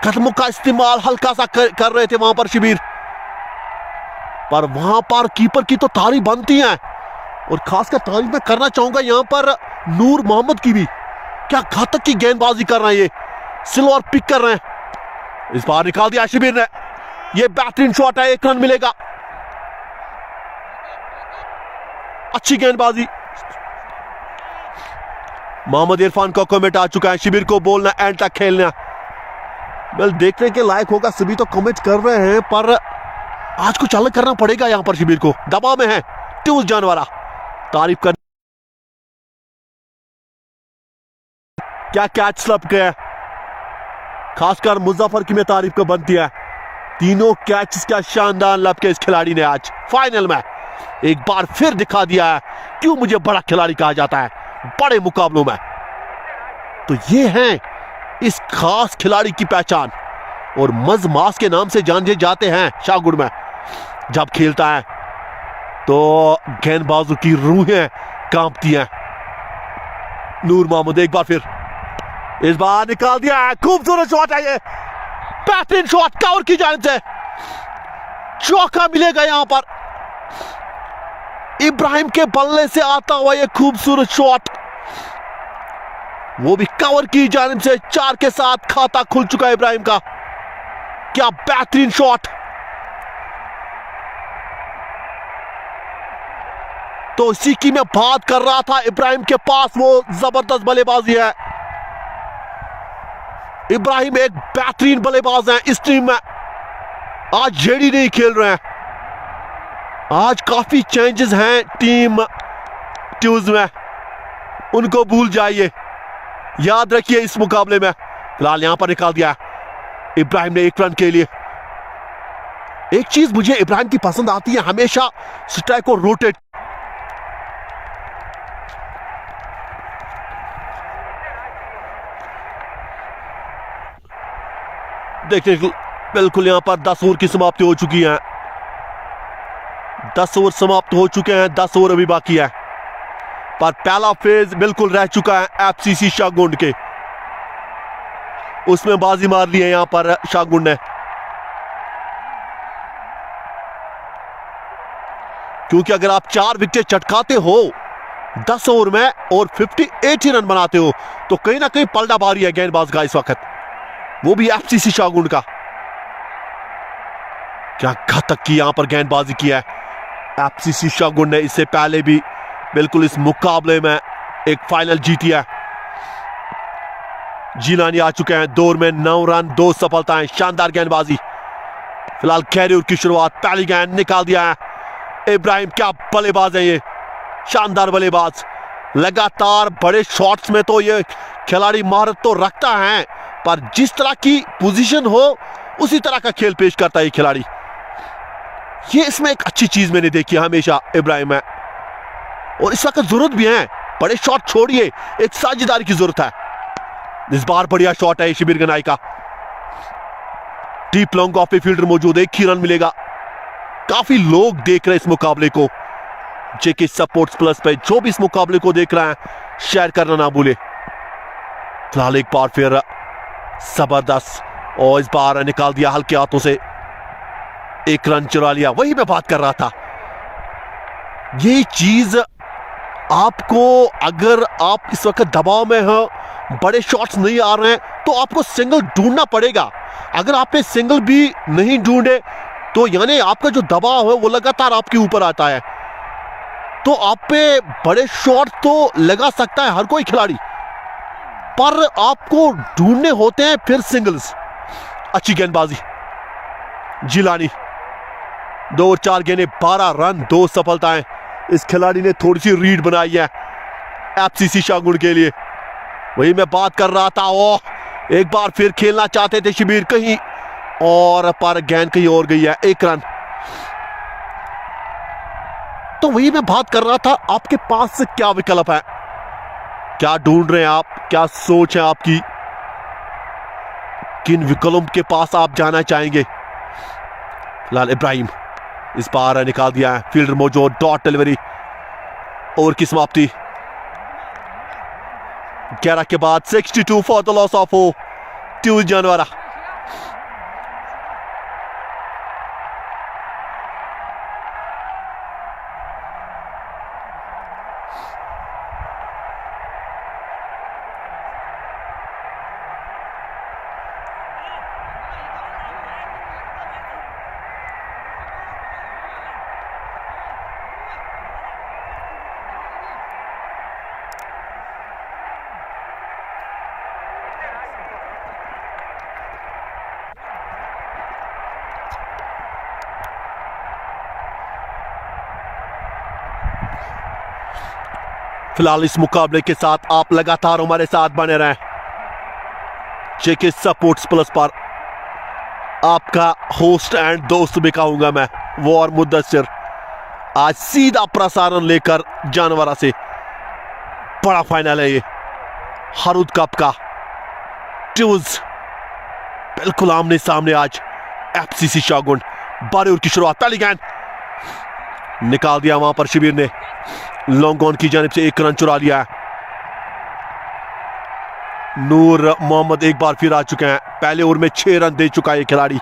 कदमों का इस्तेमाल हल्का सा कर रहे थे वहां पर शिबिर, पर वहां पर कीपर की तो तारीफ बनती है और खासकर तारीफ मैं करना चाहूंगा यहां पर नूर मोहम्मद की भी। क्या घातक की गेंदबाजी कर रहे हैं, ये सिल्वर पिक कर रहे हैं। इस बार निकाल दिया शिबिर ने। ये बेहतरीन शॉट है, 1 रन मिलेगा। अच्छी गेंदबाजी। मोहम्मद इरफान का कमेंट आ चुका है। शिबिर को बोलना एंड तक खेलना। वेल, देखने के लायक होगा, सभी तो कमेंट कर रहे हैं पर आज कुछ अलग करना पड़ेगा यहां पर। शिबिर को दबाव में है ट्यूज जानवरा। तारीफ कर क्या कैच स्लप गया। खासकर मुजफ्फर की मैं तारीफ को बनती है। तीनों कैच का शानदार लब के इस खिलाड़ी ने आज फाइनल में एक बार फिर दिखा दिया है क्यों मुझे बड़ा खिलाड़ी कहा जाता है बड़े मुकाबलों में। तो ये है इस खास खिलाड़ी की पहचान और मजमास के नाम से जाने जाते हैं शाहगुड़ में। जब खेलता है तो गेंदबाजों की रूहें कांपती हैं। नूर मोहम्मद एक बार फिर, इस बार निकाल दिया है, खूबसूरत शॉट है ये, बेहतरीन शॉट कावर की जानिब से, चौका मिलेगा यहां पर। इब्राहिम के बल्ले से आता हुआ ये खूबसूरत शॉट, वो भी कवर की जानिब से, 4 के साथ खाता खुल चुका है इब्राहिम का। क्या बेहतरीन शॉट। तो इसी की मैं बात कर रहा था, इब्राहिम के पास वो जबरदस्त बल्लेबाजी है। इब्राहिम एक बेहतरीन बल्लेबाज हैं इस टीम में। आज जेडी नहीं खेल रहे हैं, आज काफी चेंजेस हैं टीम ट्यूज में, उनको भूल जाइए, याद रखिए इस मुकाबले में। फिलहाल यहां पर निकाल दिया इब्राहिम ने 1 रन के लिए। एक चीज मुझे इब्राहिम की पसंद आती है, हमेशा स्ट्राइक को रोटेट। देखिए बिल्कुल यहां पर 10 ओवर की समाप्ति हो चुकी है, 10 ओवर समाप्त हो चुके हैं, 10 ओवर अभी बाकी है। पर पहला फेज बिल्कुल रह चुका है एफसीसी शाहगुंड के, उसमें बाजी मार ली है यहां पर शाहगुंड ने। क्योंकि अगर आप 4 विकेट चटकाते हो 10 ओवर में और 58 रन बनाते हो तो कहीं ना कहीं पलटा भारी है गेंदबाज का इस वक्त, वो भी एफसीसी शाहगुंड का। क्या घातक की यहां पर गेंदबाजी की है एफसीसी शाहगुंड ने। इससे पहले भी बिल्कुल इस मुकाबले में एक फाइनल जीती है। जिलानी आ चुके हैं 2 ओवर में 9 रन 2 सफलताएं, शानदार गेंदबाजी। फिलहाल कैरियर की शुरुआत, पहली गेंद निकाल दिया है इब्राहिम। क्या बल्लेबाज है ये, शानदार बल्लेबाज। लगातार बड़े शॉट्स में तो ये खिलाड़ी महारत तो रखता है, पर जिस तरह की पोजीशन हो उसी तरह का खेल पेश करता है ये खिलाड़ी। ये इसमें एक अच्छी चीज मैंने देखी है हमेशा इब्राहिम में, और इस वक्त जरूरत भी है। बड़े शॉट छोड़िए, एक साझेदारी की जरूरत है। इस बार बढ़िया शॉट है शिबिर गनाई का, डीप लॉन्ग ऑफ फील्डर मौजूद, 1 ही रन मिलेगा। काफी लोग देख रहे हैं इस मुकाबले को, जेके सपोर्ट्स प्लस पे जो भी इस मुकाबले को देख रहा है शेयर करना ना भूले। फिलहाल एक बार फिर जबरदस्त, और इस बार निकाल दिया हल्के हाथों से, 1 रन चुरा लिया। वही मैं बात कर रहा था, ये चीज आपको, अगर आप इस वक्त दबाव में हो, बड़े शॉट्स नहीं आ रहे हैं तो आपको सिंगल ढूंढना पड़ेगा। अगर आपने सिंगल भी नहीं ढूंढे तो यानी आपका जो दबाव है वो लगातार आपके ऊपर आता है, तो आप पे बड़े शॉट तो लगा सकता है हर कोई खिलाड़ी, पर आपको ढूंढने होते हैं फिर सिंगल्स। अच्छी गेंदबाजी जिलानी, 2 और 4 गेंदें 12 रन 2 सफलताएं। इस खिलाड़ी ने थोड़ी सी रीड बनाई है एफसीसी शाहगुंड के लिए, वही मैं बात कर रहा था। ओह एक बार फिर खेलना चाहते थे शिबिर कहीं और, पर गेंद कहीं और गई है, 1 रन। तो वही मैं बात कर रहा था, आपके पास से क्या विकल्प है, क्या ढूंढ रहे हैं आप, क्या सोच है आपकी, किन विकल्पों के पास आप जाना चाहेंगे। फिलहाल इब्राहिम इस बार निकाल दिया है, फील्डर मौजूद, डॉट डिलीवरी, ओवर की समाप्ति 11 के बाद 62 फॉर द लॉस ऑफ 2 जनवरी। फिलहाल इस मुकाबले के साथ आप लगातार हमारे साथ बने रहें। जेके स्पोर्ट्स प्लस पर आपका होस्ट एंड दोस्त भी कहूंगा मैं, वो और मुद्दसर। आज सीधा प्रसारण लेकर जानवरा से बड़ा फाइनल है ये हरुद कप का। ट्यूज बिल्कुल आमने सामने आज एफसीसी शाहगुंड। बारीउर की शुरुआत, पहली गेंद निकाल दिया वहां पर शिबिर ने। लॉन्ग ऑन की जानिब से 1 रन चुरा लिया है। नूर मोहम्मद एक बार फिर आ चुके हैं। पहले ओवर में 6 रन दे चुका है ये खिलाड़ी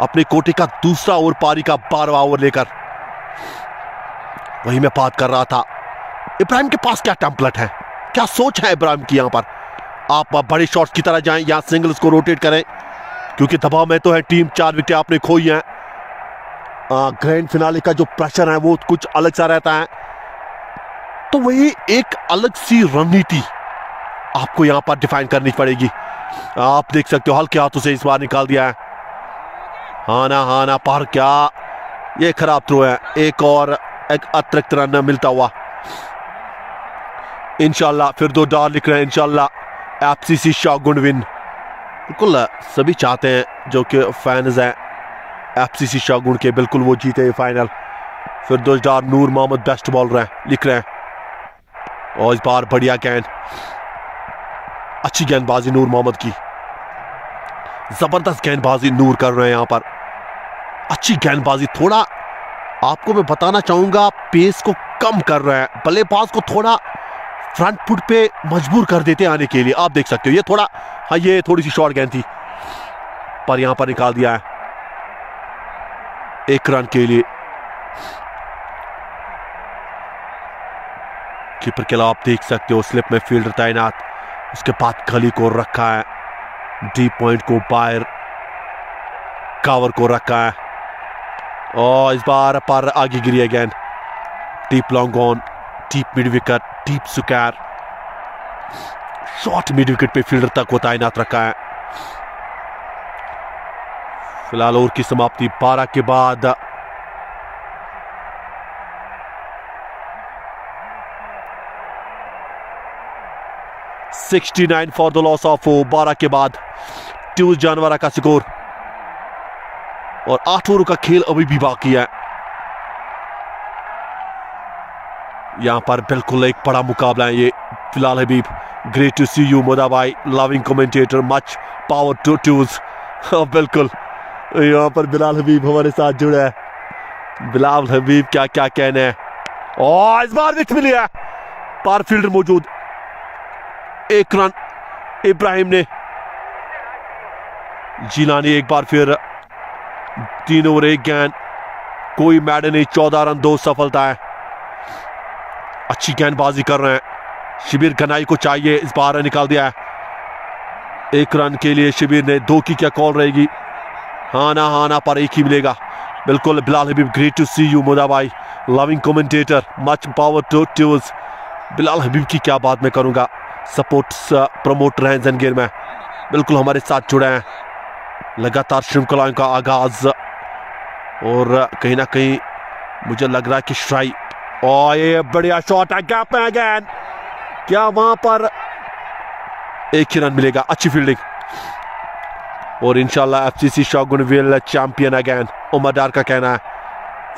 अपने कोटे का दूसरा ओवर पारी का 12वां ओवर लेकर। वही मैं बात कर रहा था, इब्राहिम के पास क्या टेम्पलेट है, क्या सोच है इब्राहिम की। यहां पर आप बड़े शॉट्स की तरह जाएं या सिंगल्स को रोटेट करें, क्योंकि दबाव में तो है टीम। 4 विकेटें आपने खोई हैं। ग्रैंड फिनाले का जो प्रेशर है वो कुछ अलग सा रहता है, तो वही एक अलग सी रणनीति आपको यहां पर डिफाइन करनी पड़ेगी। आप देख सकते हो हल्के हाथों से इस बार निकाल दिया है। हाना पर क्या ये खराब थ्रो है। एक और एक अतिरिक्त रन मिलता हुआ। इंशाल्लाह फिर 2 डार लिख रहे हैं। इंशाल्लाह एफसीसी शाहगुंड विन। बिल्कुल सभी चाहते हैं जो कि फैंस हैं एफसीसी शाहगुंड के, बिल्कुल वो जीते फाइनल। फिर 2 डार नूर मोहम्मद बेस्ट बॉलर हैं लिख रहे हैं। और इस बार बढ़िया गेंद, अच्छी गेंदबाजी नूर मोहम्मद की। जबरदस्त गेंदबाजी नूर कर रहे हैं यहां पर, अच्छी गेंदबाजी। थोड़ा आपको मैं बताना चाहूंगा पेस को कम कर रहे हैं, बल्लेबाज को थोड़ा फ्रंट फुट पे मजबूर कर देते हैं आने के लिए। आप देख सकते हो ये थोड़ा, हाँ ये थोड़ी सी शॉर्ट गेंद थी पर यहां पर निकाल दिया है 1 रन के लिए। कीपर के अलावा आप देख सकते हो स्लिप में फील्डर तैनात, उसके बाद गली को रखा है, डीप पॉइंट को बाहर कवर को रखा है। और इस बार पर आगे गिरी है गेंद। Deep long on, deep mid wicket, deep square, short mid wicket पे फील्डर तक को तैनात रखा है। फिलहाल ओवर की समाप्ति 12 के बाद। $69 फॉर द लॉस ऑफ 12 के बाद ट्यूज जानवरा का स्कोर। और 8 ओवर का खेल अभी भी बाकी है। यहां पर बिल्कुल एक बड़ा मुकाबला है ये। फिलहाल Habib, great to see you Moda भाई, loving commentator, much power to Tuz. बिल्कुल यहां पर बिलाल हबीब हमारे साथ जुड़ा है। बिलाल हबीब क्या क्या कहना है। और इस बार विकेट मिली है, पार फील्डर मौजूद। 1 रन इब्राहिम ने। जिलानी एक बार फिर 3 ओवर 1 गेंद, कोई मैडन नहीं, 14 रन 2 सफलता है। अच्छी गेंदबाजी कर रहे हैं। शिबिर गनाई को चाहिए, इस बार निकाल दिया है 1 रन के लिए शिबिर ने। 2 की क्या कॉल रहेगी। हाना पर 1 ही मिलेगा। बिल्कुल Bilal Habib, great to see you Moda भाई, loving commentator, much power to Tuz. Bilal Habib की क्या बात मैं करूंगा, सपोर्ट्स प्रमोटर हैं जंगीर में, बिल्कुल हमारे साथ जुड़े हैं। लगातार श्रृंखलाओं का आगाज, और कहीं ना कहीं मुझे लग रहा है कि श्राई, और ये बढ़िया शॉट है, गैप में अगेन, क्या वहां पर 1 ही रन मिलेगा। अच्छी फील्डिंग, और इंशाल्लाह FCC Shahgund will champion again. Umar Dar का कहना है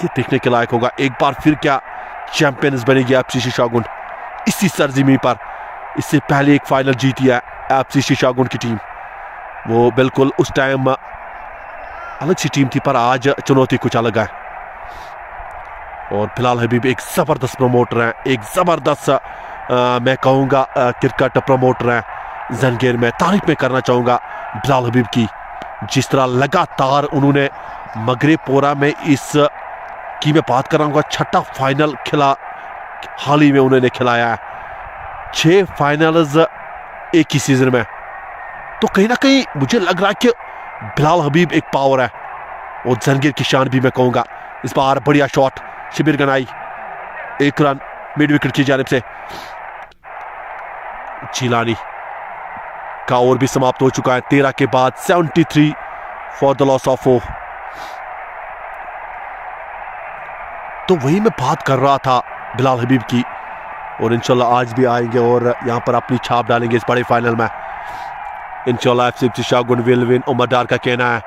ये देखने के लायक होगा, एक बार फिर क्या चैंपियंस बनेगी एफसीसी शाहगुंड इसी सरजमी पर। इससे पहले एक फाइनल जीती है एफसीसी शाहगुंड की टीम, वो बिल्कुल उस टाइम अलग सी टीम थी, पर आज चुनौती कुछ अलग है। और फिलहाल हबीब एक जबरदस्त प्रमोटर हैं, एक जबरदस्त मैं कहूँगा क्रिकेट प्रमोटर हैं जंगीर में। तारीफ में करना चाहूँगा बिलाल हबीब की, जिस तरह लगातार उन्होंने मगरेपोरा में इस की मैं बात कर रहा हूँ 6ठा फाइनल खिला, हाल ही में उन्होंने खिलाया है 6 फाइनल्स एक ही सीजन में। तो कहीं ना कहीं मुझे लग रहा है कि बिलाल हबीब एक पावर है, और जंगीर की शान भी मैं कहूँगा। इस बार बढ़िया शॉट, शिबिर गनाई, 1 रन मिड विकेट की जानिब से। जिलानी का ओवर भी समाप्त हो चुका है 13 के बाद। 73 फॉर द लॉस ऑफ 4। तो वही मैं बात कर रहा था बिलाल हबीब की, और इंशाल्लाह आज भी आएंगे और यहां पर अपनी छाप डालेंगे इस बड़े फाइनल में। इंशाल्लाह FC शाहगुन will win, Umar Dar का कहना है।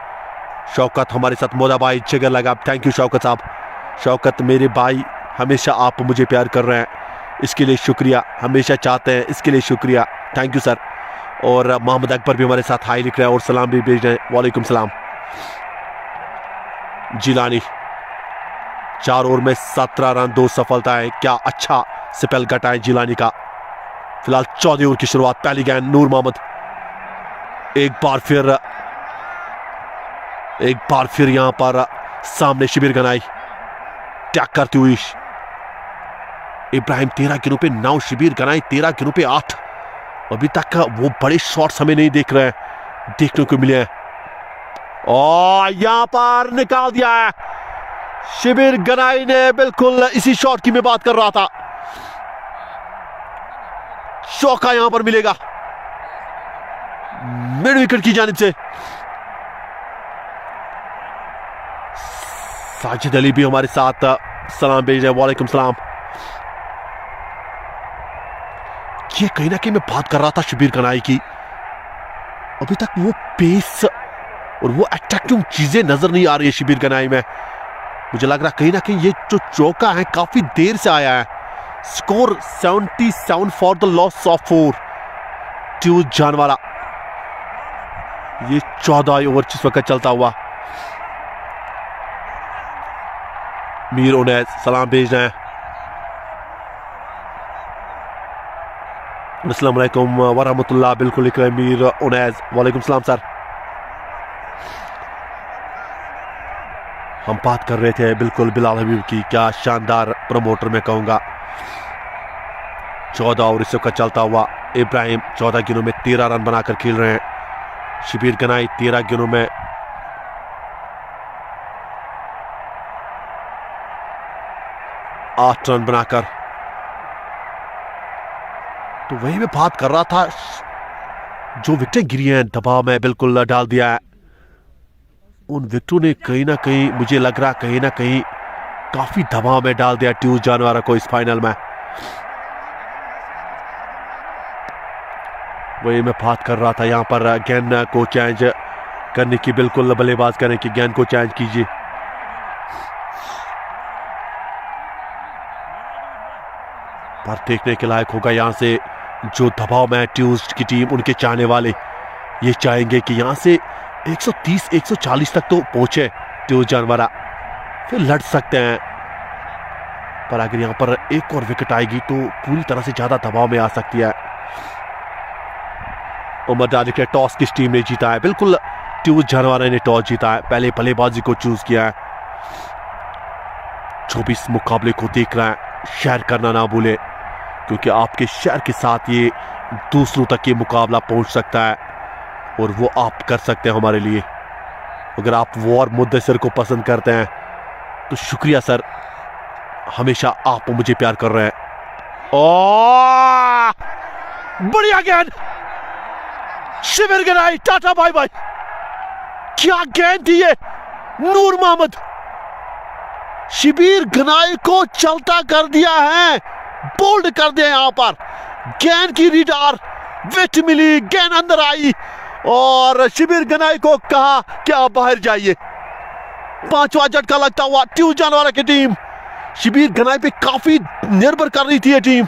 शौकत हमारे साथ मोदा भाई जिगर लगा, थैंक यू शौकत साहब। शौकत मेरे भाई, हमेशा आप मुझे प्यार कर रहे हैं, इसके लिए शुक्रिया। हमेशा चाहते हैं, इसके लिए शुक्रिया, थैंक यू सर। और मोहम्मद अकबर भी हमारे साथ हाई लिख रहे हैं और सलाम भी भेज रहे हैं, वालेकुम सलाम। जिलानी 4 ओवर में 17 रन 2 सफलताएं, क्या अच्छा स्पेल कटा है जिलानी का। फिलहाल 14 ओवर की शुरुआत, पहली गेंद नूर मोहम्मद, एक बार फिर यहां पर सामने शिबिर गनाई टैग करती हुई। इब्राहिम 13 गेंदों पे 9, शिबिर गनाई 13 गेंदों पे 8। अभी तक वो बड़े शॉट्स हमें नहीं देखने को मिले हैं, और यहां पर निकाल दिया है शिबिर गनाई ने। बिल्कुल इसी शॉट की मैं बात कर रहा था, चौका यहां पर मिलेगा मिड विकेट की जानिब से। साजिद अली भी हमारे साथ सलाम भेज रहे हैं, वालेकुम सलाम। ये कहीं ना कहीं मैं बात कर रहा था शिबिर गनाई की, अभी तक वो पेस और वो अट्रैक्टिव चीजें नजर नहीं आ रही है शिबिर गनाई में। मुझे लग रहा कहीं ना कहीं ये जो चौका है काफी देर से आया है। Score 77 for the loss of 4 ट्यूज जानवाला। ये 14 ओवर जिस वक्त चलता हुआ। मीर उनैस सलाम भेज रहे हैं, अस्सलाम वालेकुम वरहमतुल्लाह, बिल्कुल लिख रहे हैं मीर उनैस, वालेकुम सलाम सर। हम बात कर रहे थे बिल्कुल बिलाल हबीब की, क्या शानदार प्रमोटर मैं कहूंगा। 14 ओवर इस वक्त चलता हुआ। इब्राहिम 14 गेंदों में 13 रन बनाकर खेल रहे हैं। शिबिर गनाई 13 गेंदों में 8 रन बनाकर। तो वही मैं बात कर रहा था, जो विकेटें गिरी हैं दबाव में बिल्कुल डाल दिया है। उन विकेटों ने कहीं ना कहीं मुझे लग रहा कहीं ना कहीं काफी दबाव में डाल दिया ट्यूज जानवारा को इस फाइनल में। वही मैं बात कर रहा था, यहां पर गेंद को चेंज करने की, बिल्कुल बल्लेबाज करने की, गेंद को चेंज कीजिए। पर देखने के लायक होगा यहां से जो दबाव में ट्यूज की टीम, उनके चाहने वाले ये चाहेंगे कि यहां से 130 140 तक तो पहुंचे ट्यूज जानवारा, फिर लड़ सकते हैं। पर अगर यहां पर एक और विकेट आएगी तो पूरी तरह से ज्यादा दबाव में आ सकती है। उमर डार के टॉस किस टीम ने जीता है? बिल्कुल ट्यूज जानवारा ने टॉस जीता है, पहले बल्लेबाजी को चूज किया है। 24 मुकाबले को देख रहा है, शेयर करना ना भूले, क्योंकि आपके शेयर के साथ ये दूसरों तक ये मुकाबला पहुंच सकता है और वो आप कर सकते हैं हमारे लिए। अगर आप वो और मुद्दसर को पसंद करते हैं तो शुक्रिया सर, हमेशा आप मुझे प्यार कर रहे हैं। ओ बढ़िया गेंद, शिबिर गनाई, टाटा बाय बाय। क्या गेंद थी ये, नूर मोहम्मद शिबिर गनाई को चलता कर दिया है, बोल्ड कर दिया। यहां पर गेंद की रिडार विकेट मिली, गेंद अंदर आई और शिबिर गनाई को कहा कि आप बाहर जाइए। 5वां झटका लगता हुआ ट्यूज जानवारा की टीम शिबिर गनाई पे काफी निर्भर कर रही थी ये टीम,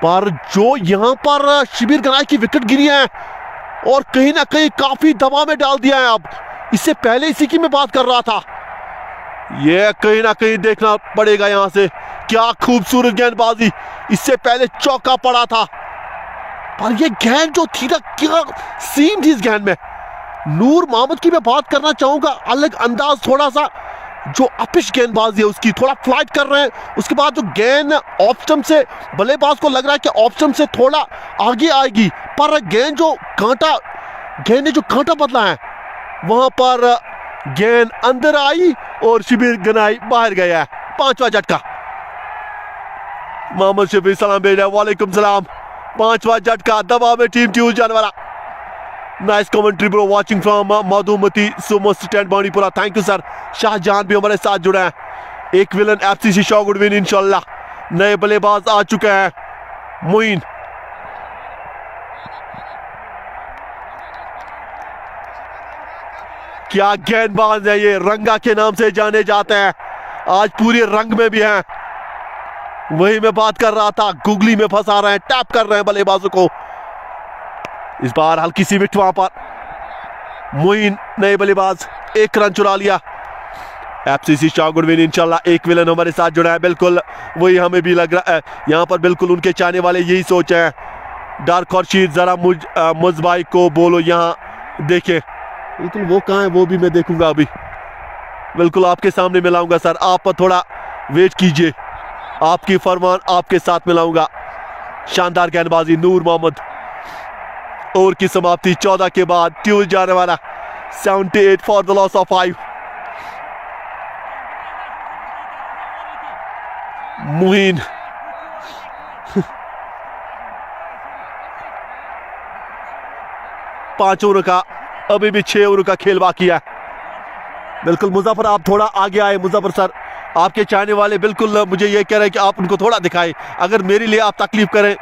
पर जो यहां पर शिबिर गनाई की विकेट गिरी है और कहीं ना कहीं काफी दबाव में डाल दिया है। अब इससे पहले इसी की मैं बात कर रहा था, ये कहीं ना कहीं देखना पड़ेगा यहां से, क्या खूबसूरत गेंदबाजी। इससे पहले चौका पड़ा था, पर ये गेंद जो थी ना, क्या सीम थी इस गेंद में। नूर मोहम्मद की मैं बात करना चाहूंगा, अलग अंदाज, थोड़ा सा जो अपिश गेंदबाजी है उसकी, थोड़ा फ्लाइट कर रहे हैं। उसके बाद जो गेंद ऑफ स्टंप से, बल्लेबाज को लग रहा है कि ऑफ स्टंप से थोड़ा आगे आएगी, पर गेंद ने जो कांटा बदला है वहां पर गेंद अंदर आई और शिबिर गनाई बाहर गया है। 5वां झटका, मोहम्मद शफी सलाम भेज रहे हैं, वालेकुम सलाम। 5वां झटका, दबाव में team Tuz Janwara. Nice commentary bro, watching from Madhumati sumo stand Banipura, thank you sir. Shahjahan भी हमारे साथ जुड़े हैं। एक विलन एफसीसी शाहगुन विन इंशाल्लाह। नए बल्लेबाज आ चुके हैं, मोइन क्या गेंदबाज है ये, रंगा के नाम से जाने जाते हैं, आज पूरे रंग में भी हैं। वही मैं बात कर रहा था, गुगली में फंसा रहे हैं, टैप कर रहे हैं बल्लेबाजों को। इस बार हल्की सी विकेट वहां पर, मोइन नए बल्लेबाज, 1 रन चुरा लिया। एफसीसी शाहगुडविन इंशाल्लाह एक विलन हमारे साथ जुड़ा है, बिल्कुल वही हमें भी लग रहा है। यहाँ पर बिल्कुल उनके चाहने वाले यही सोच है, डार्क खुर्शीद जरा मुझ भाई को बोलो यहाँ देखे। बिल्कुल वो कहाँ है वो भी मैं देखूंगा अभी, बिल्कुल आपके सामने मिलाऊंगा सर, आप थोड़ा वेट कीजिए, आपकी फरमान आपके साथ मिलाऊंगा। शानदार गेंदबाजी नूर मोहम्मद। ओवर की समाप्ति 14 के बाद ट्यूज जाने वाला 78 फॉर द लॉस ऑफ 5। मुहीन पांच ओवर का, अभी भी 6 ओवर का खेल बाकी है। बिल्कुल मुजफ्फर आप थोड़ा आगे आए। मुजफ्फर सर आपके चाहने वाले बिल्कुल मुझे ये कह रहे हैं कि आप उनको थोड़ा दिखाएं, अगर मेरे लिए आप तकलीफ करें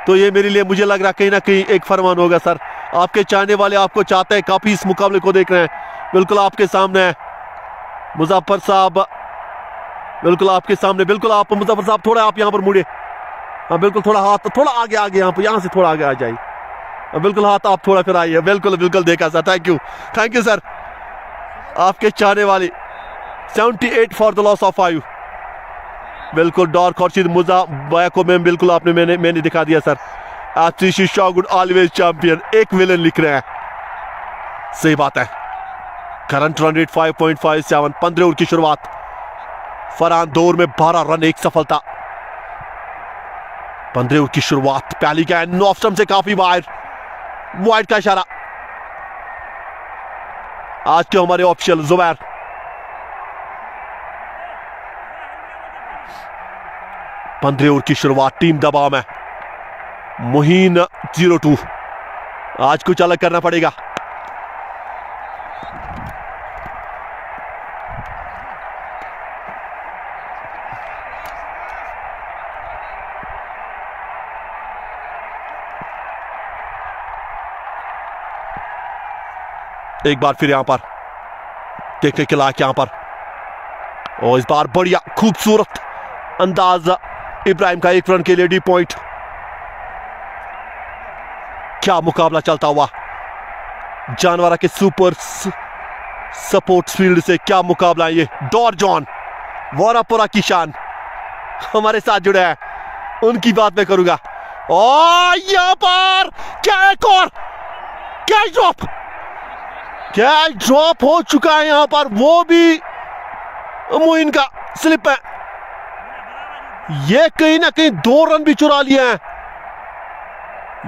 तो ये मेरे लिए मुझे लग रहा है कहीं ना कहीं एक फरमान होगा सर। आपके चाहने वाले आपको चाहते हैं, काफी इस मुकाबले को देख रहे हैं। बिल्कुल आपके सामने है मुजफ्फर साहब, बिल्कुल आपके सामने, बिल्कुल आप मुजफ्फर साहब थोड़ा आप यहाँ पर मुड़े, हाँ बिल्कुल थोड़ा हाथ थोड़ा आगे आगे, यहाँ पर यहाँ से थोड़ा आगे आ जाइए, बिल्कुल हाथ आप थोड़ा फिर आइए। बिल्कुल बिल्कुल देखा सर, थैंक यू सर। आपके चाहने वाले 78 फॉर द लॉस ऑफ 5। बिल्कुल डार्क खुर्शीद मुजा बाया को बिल्कुल आपने मैंने दिखा दिया सर। एफसीसी शाहगुड ऑलवेज चैंपियन, एक विलन लिख रहे हैं, सही बात है। करंट रन रेट 5.57, 15 ओवर की शुरुआत। फरहान 2 ओवर में 12 रन, 1 सफलता। 15 ओवर की शुरुआत, पहली गेंद ऑफ स्टंप से काफी बाहर, वाइड का इशारा। आज के हमारे ऑफिशियल जुबैर। पंद्रह ओवर की शुरुआत, टीम दबाव में। मुहीन 0-2, आज कुछ अलग करना पड़ेगा। एक बार फिर यहां पर देखने के लायक, यहां पर और इस बार बढ़िया खूबसूरत अंदाज इब्राहिम का 1 रन के लिए डी पॉइंट। क्या मुकाबला चलता हुआ जानवरा के सुपर सपोर्ट्स फील्ड से, क्या मुकाबला है ये। डॉर जॉन वारापुरा की शान हमारे साथ जुड़े हैं, उनकी बात मैं करूंगा। और यहां पर क्या एक और कैच ड्रॉप हो चुका है यहां पर, वो भी मोइन का स्लिप है। ये कहीं ना कहीं 2 रन भी चुरा लिए हैं,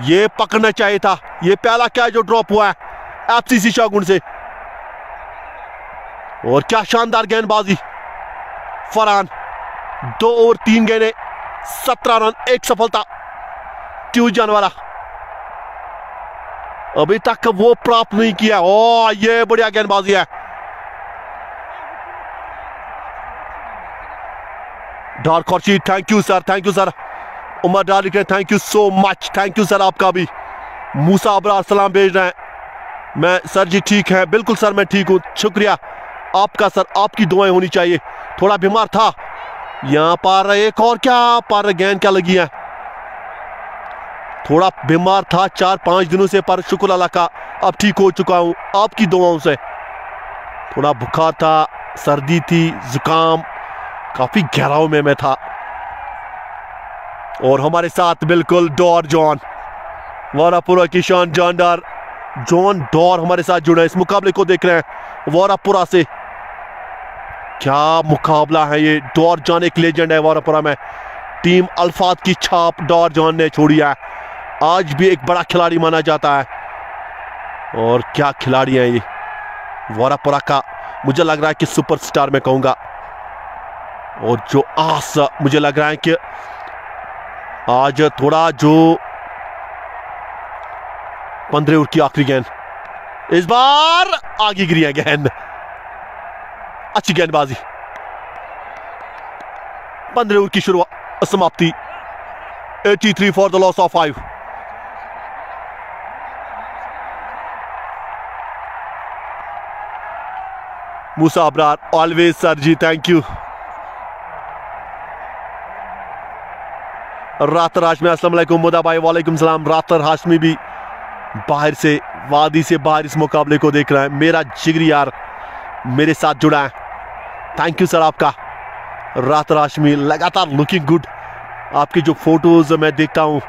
ये पकड़ना चाहिए था। ये पहला कैच जो ड्रॉप हुआ है एफसीसी शाहगुड से। और क्या शानदार गेंदबाजी फरहान, 2 ओवर 3 गेंदें, 17 रन, 1 सफलता। ट्यूज जानवाला अभी तक वो प्राप्त नहीं किया। ओ ये बढ़िया गेंदबाजी है। Dar Khurshid thank you sir. Umar Dar के thank you so much, thank you sir आपका भी। मूसा अबरार सलाम भेज रहे हैं। मैं सर जी ठीक है, बिल्कुल सर मैं ठीक हूं, शुक्रिया आपका सर, आपकी दुआएं होनी चाहिए। थोड़ा बीमार था यहां पर, एक और क्या पर गेंद क्या लगी है, थोड़ा बीमार था 4-5 दिनों से, पर शुक्र अल्लाह का अब ठीक हो चुका हूं आपकी दुआओं से। थोड़ा बुखार था, सर्दी थी, जुकाम, काफी गहराव में मैं था। और हमारे साथ बिल्कुल डॉर जॉन वारापुरा की शान, जानदार जॉन डॉर हमारे साथ जुड़े हैं, इस मुकाबले को देख रहे हैं वारापुरा से। क्या मुकाबला है ये। डॉर जॉन एक लेजेंड है वारापुरा में, टीम अल्फाज की छाप डॉर जॉन ने छोड़ी है, आज भी एक बड़ा खिलाड़ी माना जाता है। और क्या खिलाड़ी है ये वारापुरा का, मुझे लग रहा है कि सुपरस्टार मैं कहूंगा। और जो आस मुझे लग रहा है कि आज थोड़ा जो 15 ओवर की आखिरी गेंद, इस बार आगे गिरी है गेंद, अच्छी गेंदबाजी। 15 ओवर की शुरुआत समाप्ति, 83 for the loss of 5। Musa Abrar, always sir ji, thank you. Rather Hashmi, अस्सलाम वालेकुम मुदा भाई, वालेकुम सलाम। रातर हाशमी भी बाहर से, वादी से बाहर इस मुकाबले को देख रहा है। मेरा जिगरी यार मेरे साथ जुड़ा है, थैंक यू सर आपका। रातर हाशमी लगातार लुकिंग गुड। आपकी जो फोटोज मैं देखता हूँ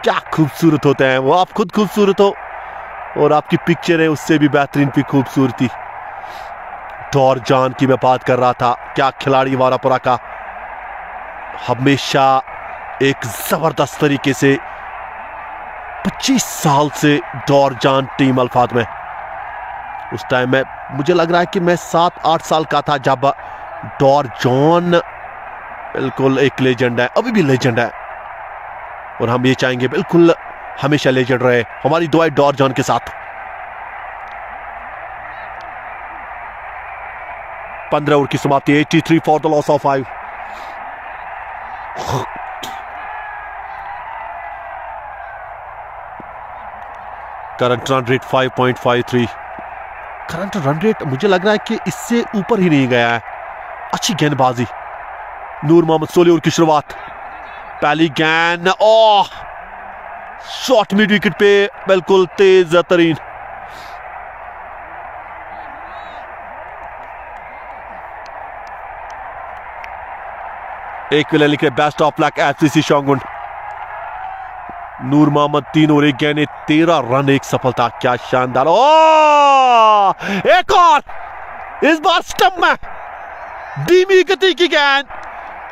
क्या खूबसूरत होते हैं वो। आप खुद खूबसूरत हो और आपकी पिक्चर है उससे भी बेहतरीन भी खूबसूरती। डॉर जॉन की मैं बात कर रहा था, क्या खिलाड़ी वारापुरा का, हमेशा एक जबरदस्त तरीके से 25 साल से डॉर जॉन टीम अल्फाद में। उस टाइम में मुझे लग रहा है कि मैं 7-8 साल का था जब डॉर जॉन बिल्कुल एक लेजेंड है, अभी भी लेजेंड है और हम ये चाहेंगे बिल्कुल हमेशा लेजेंड रहे। हमारी दुआएं डॉर जॉन के साथ। 15 ओवर की समाप्ति, 83 for the loss of 5। Current run rate 5.53। Current run rate मुझे लग रहा है कि इससे ऊपर ही नहीं गया है। अच्छी गेंदबाजी, नूर मोहम्मद 16 ओवर की शुरुआत। पहली गेंद, ओह शॉट मिड विकेट पे बिल्कुल तेज तरीन। एक विले लिखे best of luck FCC Shahgund. Noor Mohammad 3 over 1 गेंद 13 रन 1 सफलता, क्या शानदार। ओ एक और, इस बार स्टंप में धीमी गति की गेंद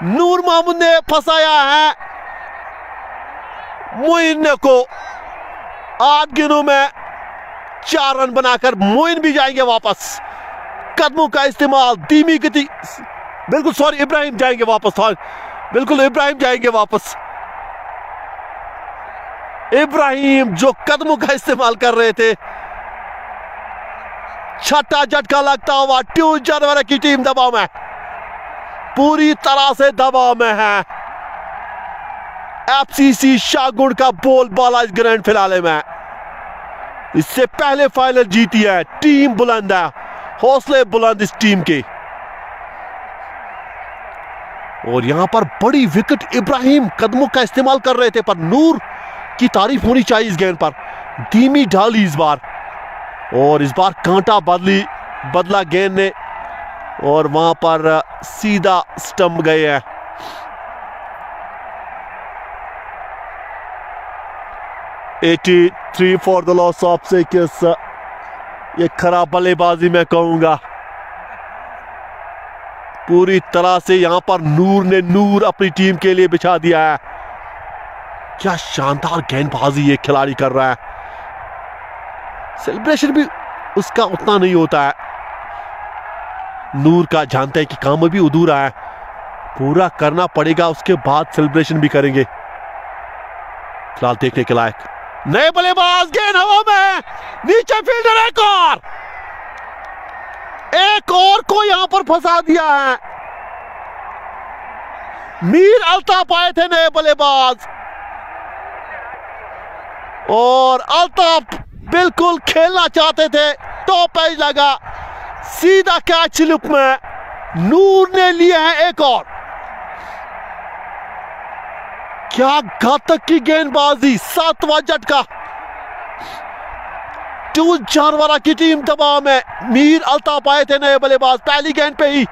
नूर मोहम्मद ने फंसाया है मोइन को। 8 गेंदों में 4 रन बनाकर मोइन भी जाएंगे वापस। कदमों का इस्तेमाल, धीमी गति, बिल्कुल सॉरी इब्राहिम जाएंगे वापस, बिल्कुल इब्राहिम जाएंगे वापस। इब्राहिम जो कदमों का इस्तेमाल कर रहे थे। छठा झटका लगता हुआ ट्यून जानवर की टीम दबाव में, पूरी तरह से दबाव में है। एफसीसी शाहगुण का बोलबाला इस ग्रैंड फिनाले में। इससे पहले फाइनल जीती है, टीम बुलंद है, हौसले बुलंद इस टीम के। और यहां पर बड़ी विकेट, इब्राहिम कदमों का इस्तेमाल कर रहे थे पर नूर की तारीफ होनी चाहिए इस गेंद पर। धीमी ढाली इस बार, और इस बार कांटा बदला गेंद ने और वहां पर सीधा स्टंप गए हैं। (83 फॉर द लॉस ऑफ 6। ये खराब बल्लेबाजी मैं कहूंगा। पूरी तरह से यहां पर नूर ने नूर अपनी टीम के लिए बिछा दिया है। क्या शानदार गेंदबाजी ये खिलाड़ी कर रहा है। सेलिब्रेशन भी उसका उतना नहीं होता है। नूर का जानते हैं कि काम भी अधूरा है, पूरा करना पड़ेगा, उसके बाद सेलिब्रेशन भी करेंगे। फिलहाल देखने के लायक। नए बल्लेबाज, गेंद हवा में, नीचे फील्डर, एक और को यहां पर फंसा दिया है। मीर अल्ताफ आए थे नए बल्लेबाज और अल्ताफ बिल्कुल खेलना चाहते थे। टॉप एज लगा, सीधा कैच लुक में नूर ने लिया है एक और। क्या घातक की गेंदबाजी, 7वां झटका। ट्यून जानवरा की टीम दबाव में, मीर अल्ताफ आए थे नए बल्लेबाज। पहली गेंद पे ही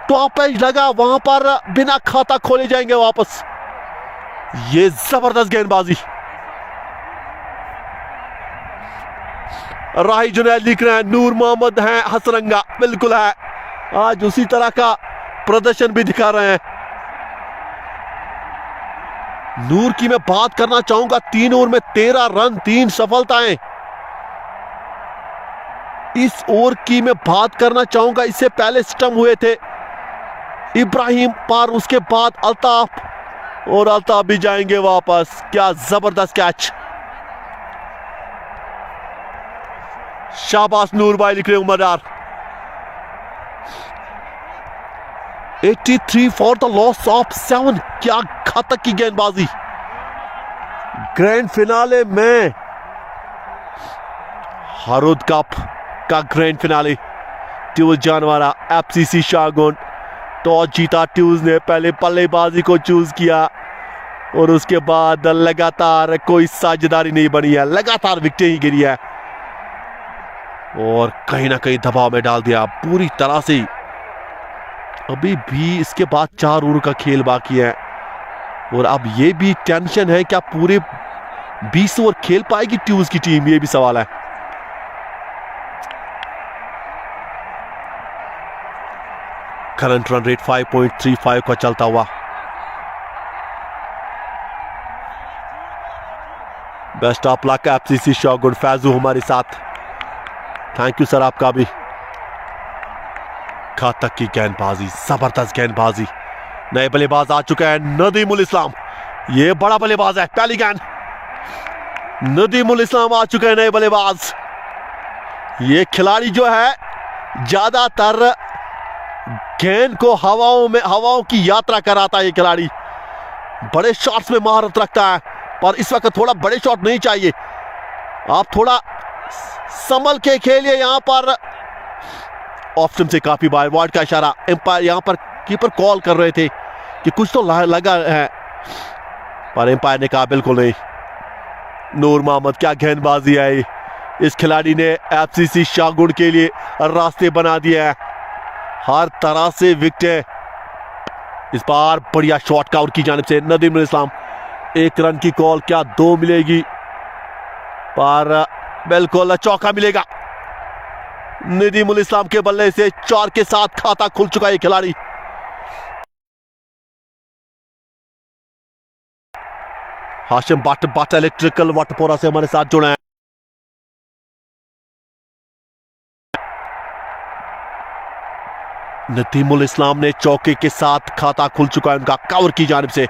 टॉप एज लगा, वहां पर बिना खाता खोले जाएंगे वापस। ये जबरदस्त गेंदबाजी। राही जुनैद लिख रहे हैं नूर मोहम्मद हैं हसरंगा, बिल्कुल है, आज उसी तरह का प्रदर्शन भी दिखा रहे हैं। नूर की मैं बात करना चाहूंगा, 3 ओवर में 13 रन 3 सफलताएं। इस ओवर की मैं बात करना चाहूंगा, इससे पहले स्टंप हुए थे इब्राहिम पर, उसके बाद अल्ताफ, और अल्ताफ भी जाएंगे वापस। क्या जबरदस्त कैच। शाबाश नूर भाई लिख रहे उमरदार। 83 फॉर द लॉस ऑफ 7। क्या घातक की गेंदबाजी। ग्रैंड फिनाले में, हरुद कप का ग्रैंड फिनाले, ट्यूज जानवारा एफसीसी शाहगुंड। टॉस जीता ट्यूज ने, पहले बल्लेबाजी को चूज किया और उसके बाद लगातार कोई साझेदारी नहीं बनी है, लगातार विकेटें ही गिरी है और कहीं ना कहीं दबाव में डाल दिया पूरी तरह से। अभी भी इसके बाद 4 ओवर का खेल बाकी है और अब ये भी टेंशन है क्या पूरे 20 ओवर खेल पाएगी ट्यूज की टीम, ये भी सवाल है। करंट रन रेट 5.35 का चलता हुआ। Best of luck FCC Shahgund. Faizu हमारे साथ, थैंक यू सर आपका भी। घातक की गेंदबाजी, जबरदस्त गेंदबाजी। नए बल्लेबाज आ चुके हैं, नदीमुल इस्लाम, ये बड़ा बल्लेबाज है। पहली गेंद, नदीमुल इस्लाम आ चुके हैं नए बल्लेबाज। ये खिलाड़ी जो है ज्यादातर गेंद को हवाओं की यात्रा कराता है। ये खिलाड़ी बड़े शॉट्स में महारत रखता है, पर इस वक्त थोड़ा बड़े शॉट नहीं चाहिए, आप थोड़ा संभल के खेलिए। यहां पर ऑप्शन से काफी बार वार्ड का इशारा, एम्पायर यहां पर कीपर कॉल कर रहे थे कि कुछ तो लगा है, पर एम्पायर ने कहा बिल्कुल नहीं। नूर मोहम्मद, क्या गेंदबाजी है, इस खिलाड़ी ने एफसीसी शाहगुंड के लिए रास्ते बना दिया है, हर तरह से विकेट। इस बार बढ़िया शॉट का उनकी जानिब से नदीमुल इस्लाम। 1 रन की कॉल, क्या 2 मिलेगी, पर बिल्कुल चौका मिलेगा। नदीमुल इस्लाम के बल्ले से 4 के साथ खाता खुल चुका है खिलाड़ी। हाशिम भट्ट इलेक्ट्रिकल वटपोरा से हमारे साथ जुड़े हैं। नदीमुल इस्लाम ने चौके के साथ खाता खुल चुका है उनका कवर की जानिब से।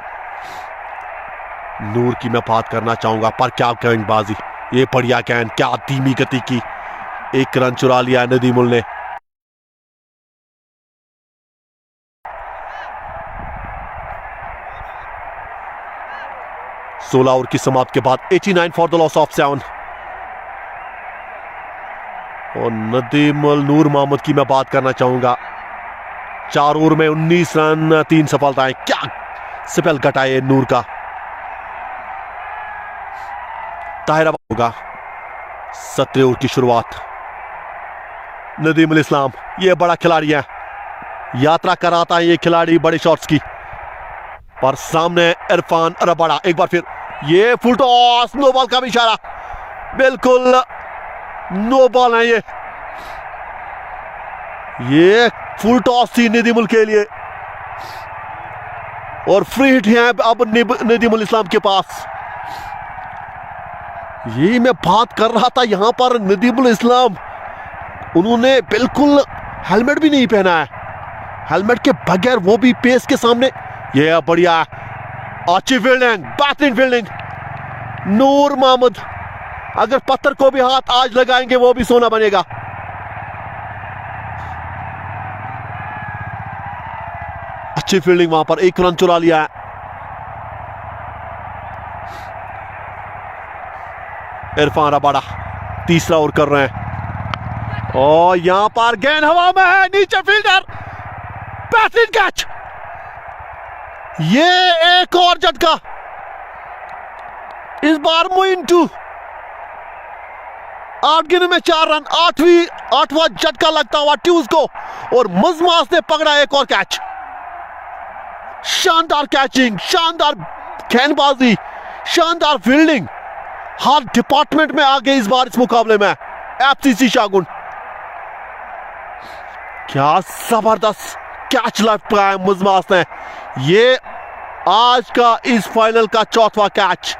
नूर की मैं बात करना चाहूंगा, पर क्या गेंदबाजी, ये बढ़िया गेंद, क्या धीमी गति की। 1 रन चुरा लिया नदीमुल ने। सोलह ओवर की समाप्ति के बाद 89 फॉर द लॉस ऑफ 7। और नदीमुल नूर मोहम्मद की मैं बात करना चाहूंगा, 4 ओवर में 19 रन 3 सफलताएं, क्या स्पेल घटा है नूर का। ताहिर होगा 17 ओवर की शुरुआत। नदीमुल इस्लाम, ये बड़ा खिलाड़ी है, यात्रा कराता है ये खिलाड़ी बड़े शॉट्स की, पर सामने इरफान रबाड़ा। एक बार फिर ये फुल टॉस, नो बॉल का भी इशारा, बिल्कुल नो बॉल है ये फुल टॉस थी नदीमुल के लिए और फ्री हिट है अब नदीमुल इस्लाम के पास। ये मैं बात कर रहा था यहां पर नदीमुल इस्लाम, उन्होंने बिल्कुल हेलमेट भी नहीं पहना है, हेलमेट के बगैर वो भी पेस के सामने। ये बढ़िया, अच्छी फील्डिंग, बेहतरीन फील्डिंग। नूर मोहम्मद अगर पत्थर को भी हाथ आज लगाएंगे वो भी सोना बनेगा। अच्छी फील्डिंग, वहां पर 1 रन चुरा लिया है। इरफान रबाड़ा तीसरा ओवर कर रहे हैं और यहां पर गेंद हवा में है, नीचे फील्डर, बेहतरीन कैच। ये एक और झटका, इस बार मोइन 2 8 गेंद में 4 रन, 8वां झटका लगता हुआ ट्यूज को और मजमास ने पकड़ा एक और कैच। शानदार कैचिंग, शानदार गेंदबाजी, शानदार फील्डिंग, हर डिपार्टमेंट में आगे इस बार इस मुकाबले में एफसीसी शाहगुंड। क्या जबरदस्त कैच लग पाया मुजमास ने। ये आज का इस फाइनल का 4वां कैच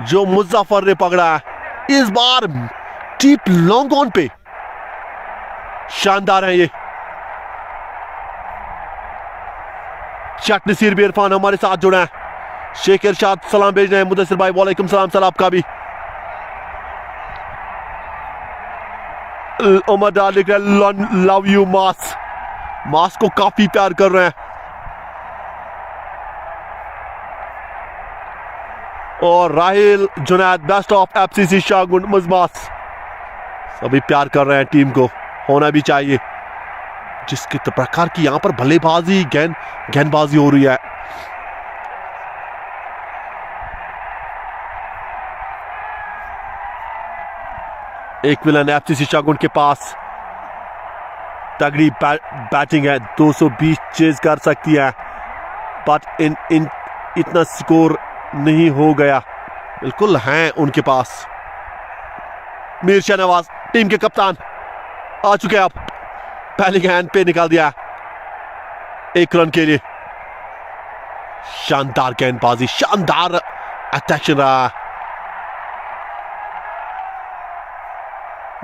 जो मुजफ्फर ने पकड़ा है, इस बार डीप लॉन्ग ऑन पे, शानदार है ये। चट नसीर भी इरफान हमारे साथ जुड़े हैं, शेख इरशाद सलाम भेज रहे हैं, मुदस्सिर भाई वालेकुम सलाम सर आपका भी। उमर डाल लिख रहे लव यू मास, मास को काफी प्यार कर रहे हैं। और Rahil Junaid, best of FCC Shahgund Muzmas, सभी प्यार कर रहे हैं टीम को, होना भी चाहिए। जिसके प्रकार की यहां पर बल्लेबाजी गेंदबाजी हो रही है। एक मिलन एफसीसी शाहगुंड के पास तगड़ी बैटिंग है, 220 चेज कर सकती है, बट इन इतना स्कोर नहीं हो गया। बिल्कुल हैं उनके पास। मीर शाहनवाज टीम के कप्तान आ चुके हैं, अब पहली गेंद पे निकाल दिया 1 रन के लिए। शानदार गेंदबाजी, शानदार अटैक्शन रहा।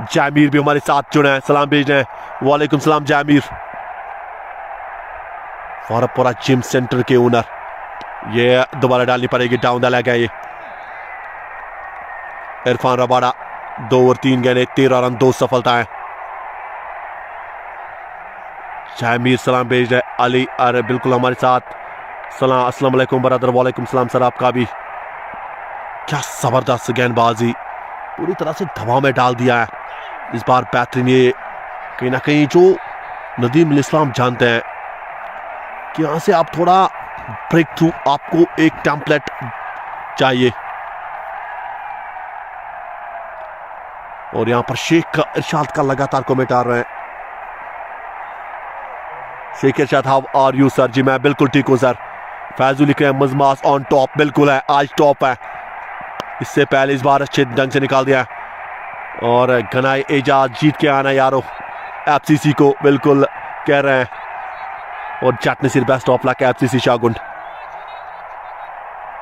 जामीर भी हमारे साथ जुड़े हैं, सलाम भेज रहे हैं। वालेकुम सलाम जामीर, फौरपुरा जिम सेंटर के ओनर। ये दोबारा डालनी पड़ेगी, डाउन द लेग है ये। इरफान रबाड़ा 2 ओवर 3 गेंदें 13 रन 2 सफलताएं। जामीर सलाम भेज रहे। अली अरे बिल्कुल हमारे साथ, सलाम अस्सलाम वालेकुम ब्रदर। वालेकुम सलाम सर, आपका भी। क्या जबरदस्त गेंदबाजी, पूरी तरह से दबाव में डाल दिया है इस बार बेहतरीन। ये कहीं ना कहीं जो नदीम उल इस्लाम जानते हैं कि यहां से आप थोड़ा ब्रेक थ्रू, आपको एक टेम्पलेट चाहिए। और यहां पर शेख इरशाद का लगातार कमेंट आ रहे हैं। शेख इरशाद, हाउ आर यू सर? जी मैं बिल्कुल ठीक हूं सर। फैजू लिख रहे हैं मजमास ऑन टॉप, बिल्कुल है, आज टॉप है। इससे पहले इस बार अच्छे ढंग से निकाल दिया। और गनाई एजाज जीत के आना यारो एफसीसी को, बिल्कुल कह रहे हैं। और Jat Naseer best of luck FCC Shahgund.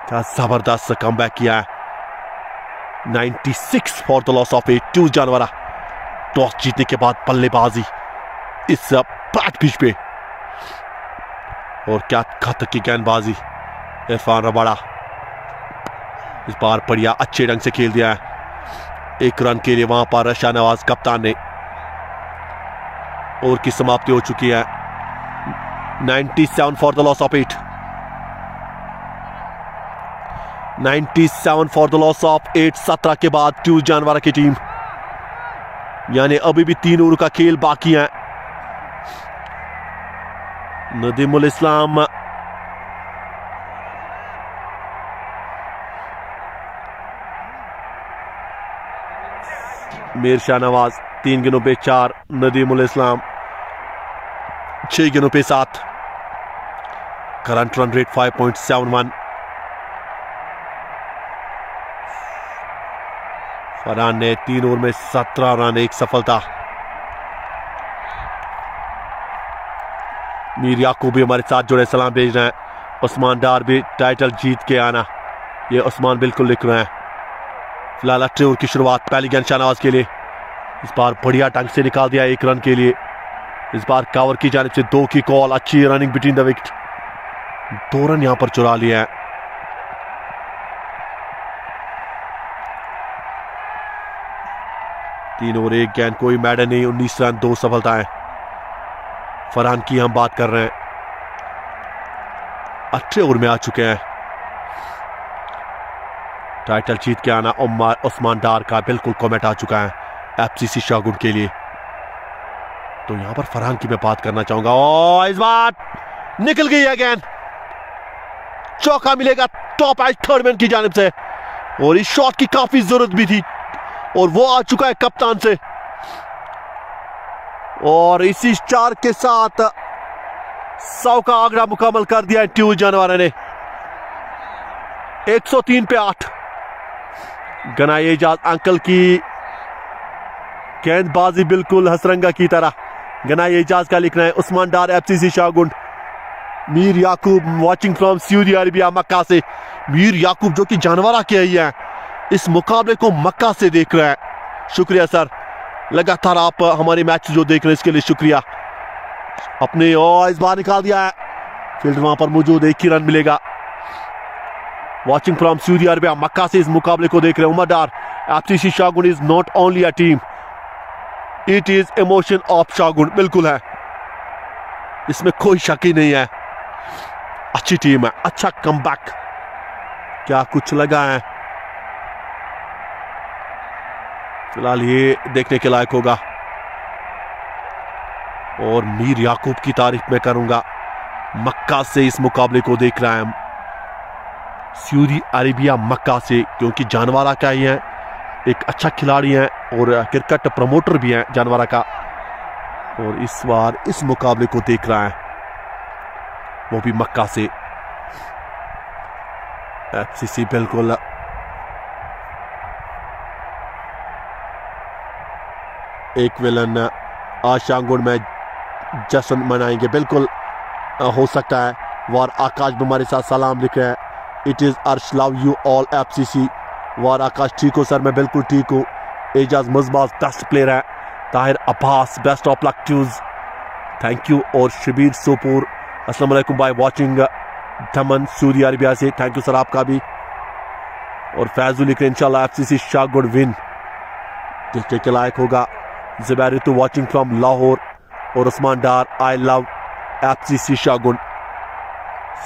क्या जबरदस्त कमबैक किया है। 96 फॉर द लॉस ऑफ 8 जानवरा। टॉस जीतने के बाद बल्लेबाजी इस फ्लैट पिच पे, और क्या घातक की गेंदबाजी। इरफान रबाड़ा इस बार बढ़िया अच्छे ढंग से खेल दिया है। 1 रन के लिए वहां पर शाहनवाज कप्तान ने। ओवर की समाप्ति हो चुकी है। 97 for the loss of 8। 97 for the loss of 8। 17 के बाद 2 जानवरा की टीम, यानी अभी भी 3 ओवर का खेल बाकी है। नदीम उल इस्लाम मीर शाहनवाज 3 गेंदों पे 4, नदीम उल इस्लाम 6 गेंदों पे 7। Current run rate 5.71। फरहान ने 3 ओवर में 17 रन, 1 सफलता। मीर याकूब भी हमारे साथ जुड़े, सलाम भेज रहे हैं। उस्मान डार भी टाइटल जीत के आना, ये उस्मान बिल्कुल लिख रहे हैं। फिलहाल 8 ओवर की शुरुआत, पहली गेंद शाहनवाज के लिए। इस बार बढ़िया ढंग से निकाल दिया 1 रन के लिए। इस बार कवर की जानिब से 2 की कॉल, अच्छी running between the wicket. 2 run यहां पर चुरा लिया है। तीन ओवर 1 गेंद, कोई मैडन नहीं, 19 रन 2 सफलताएं। फरहान की हम बात कर रहे हैं, 8 ओवर में आ चुके हैं। टाइटल जीत के आना उस्मान डार का बिल्कुल कमेंट आ चुका है एफसीसी शाहगुंड के लिए। तो यहां पर फरहान की मैं बात करना चाहूंगा। और इस बार निकल गई है गेंद, चौका मिलेगा टॉप एज थर्ड मैन की जानिब से। और इस शॉट की काफी जरूरत भी थी, और वो आ चुका है कप्तान से। और इसी 4 के साथ 100 का आंकड़ा मुकम्मल कर दिया है ट्यू जानवरा ने। 103 पे 8। गनाई एजाज अंकल की गेंदबाजी बिल्कुल हसरंगा की तरह। गनाई एजाज का लिखना है Usman Dar FCC Shahgund. Mir Yakub watching from Saudi Arabia Mecca से। मीर याकूब जो कि जानवरा के ही है, इस मुकाबले को मक्का से देख रहे हैं। शुक्रिया सर, लगातार आप हमारे मैच जो देख रहे हैं इसके लिए शुक्रिया। अपने और इस बार निकाल दिया है, फील्ड वहां पर मौजूद, 1 ही रन मिलेगा। Watching from Saudi Arabia Mecca से इस मुकाबले को देख रहे हैं Umar Dar. FCC Shahgund is not only a team, it is emotion of Shahgund. बिल्कुल है, इसमें कोई शक ही नहीं है। अच्छी टीम है, अच्छा कमबैक, क्या कुछ लगा है। फिलहाल ये देखने के लायक होगा। और मीर याकूब की तारीफ मैं करूंगा, मक्का से इस मुकाबले को देख रहे हैं हम, सऊदी अरेबिया मक्का से, क्योंकि जानवारा का ही है, एक अच्छा खिलाड़ी है और क्रिकेट प्रमोटर भी है जानवारा का, और इस बार इस मुकाबले को देख रहा है, वो भी मक्का से। एफसीसी बिल्कुल एक विलन आज शांगुड़ में जश्न मनाएंगे, बिल्कुल हो सकता है। वार आकाश भी हमारे साथ सलाम लिख रहे हैं, इट इज़ अर्श लव यू ऑल एफसीसी। वार आकाश ठीक हो सर, मैं बिल्कुल ठीक हूँ। एजाज मजबाज बेस्ट प्लेयर है, Tahir Abbas best of luck Tuz, thank you. और शबीर सोपुर अस्सलाम वालेकुम बाय वाचिंग दमन सऊदी अरेबिया से, थैंक यू सर आपका भी। और फैजुल लिख रहे इंशाल्लाह एफसीसी शागुड़ विन, देखने के लायक होगा। Zubair to watching from Lahore, और Usman Dar I love FCC शागुड़,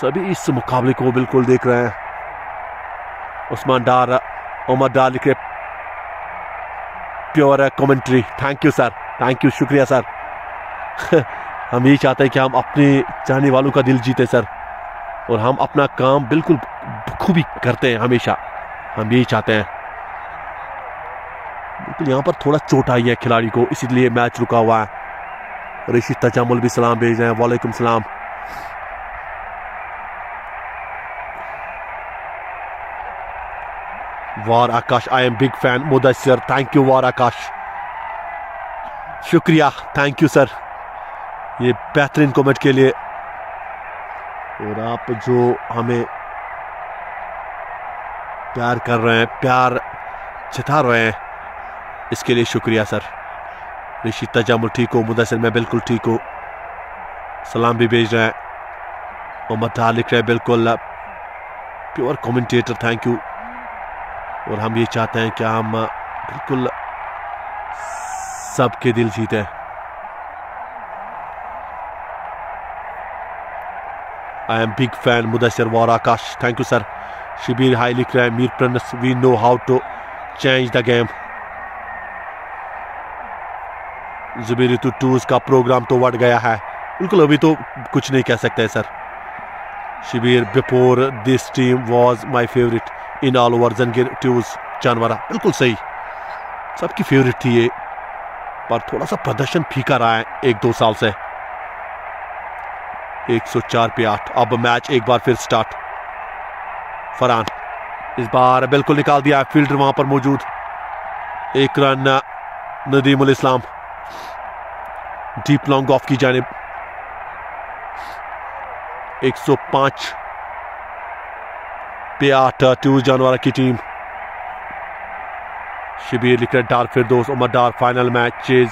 सभी इस मुकाबले को बिल्कुल देख रहे हैं। उस्मान डार, उमर डार लिख रहे pure commentary, thank you sir, thank you, शुक्रिया सर। हम यही चाहते हैं कि हम अपने चाहने वालों का दिल जीते सर, और हम अपना काम बिल्कुल खूबी करते हैं हमेशा, हम यही चाहते हैं। बिल्कुल यहाँ पर थोड़ा चोट आई है खिलाड़ी को, इसीलिए मैच रुका हुआ है। ऋषि तजामुल भी सलाम भेज रहे हैं, वालेकुम सलाम। War Akash, I am big fan Mudassir, thank you War Akash, शुक्रिया, थैंक यू सर ये बेहतरीन कमेंट के लिए, और आप जो हमें प्यार कर रहे हैं, प्यार जता रहे हैं, इसके लिए शुक्रिया सर। ऋषि तजामुल ठीक हो, मुदस्सिर मैं बिल्कुल ठीक हूँ, सलाम भी भेज रहे हैं। मोहम्मद डार लिख रहे हैं बिल्कुल प्योर कमेंटेटर, थैंक यू। और हम ये चाहते हैं कि हम बिल्कुल सबके दिल जीते। I am big fan Mudassir, War Akash, thank you sir. Shibir हाई लिख रहे हैं, Mir prince we know how to change the game. Zubair Tuz का प्रोग्राम तो बढ़ गया है, बिल्कुल अभी तो कुछ नहीं कह सकते sir. Shibir before this team was my favourite in all over Jangir Tuz Janwara, बिल्कुल सही, सबकी फेवरेट थी ये, पर थोड़ा सा प्रदर्शन फीका रहा है 1-2 साल से। 104 पे 8, अब मैच एक बार फिर स्टार्ट। फरहान इस बार बिल्कुल निकाल दिया, फील्डर वहां पर मौजूद, एक रन नदीमुल इस्लाम डीप लॉन्ग ऑफ की जानिब। 105 पे 8 ट्यूज जानवरा की टीम। शिबीर लिख रहे डार फिरदौस, उमर डार फाइनल मैच चेज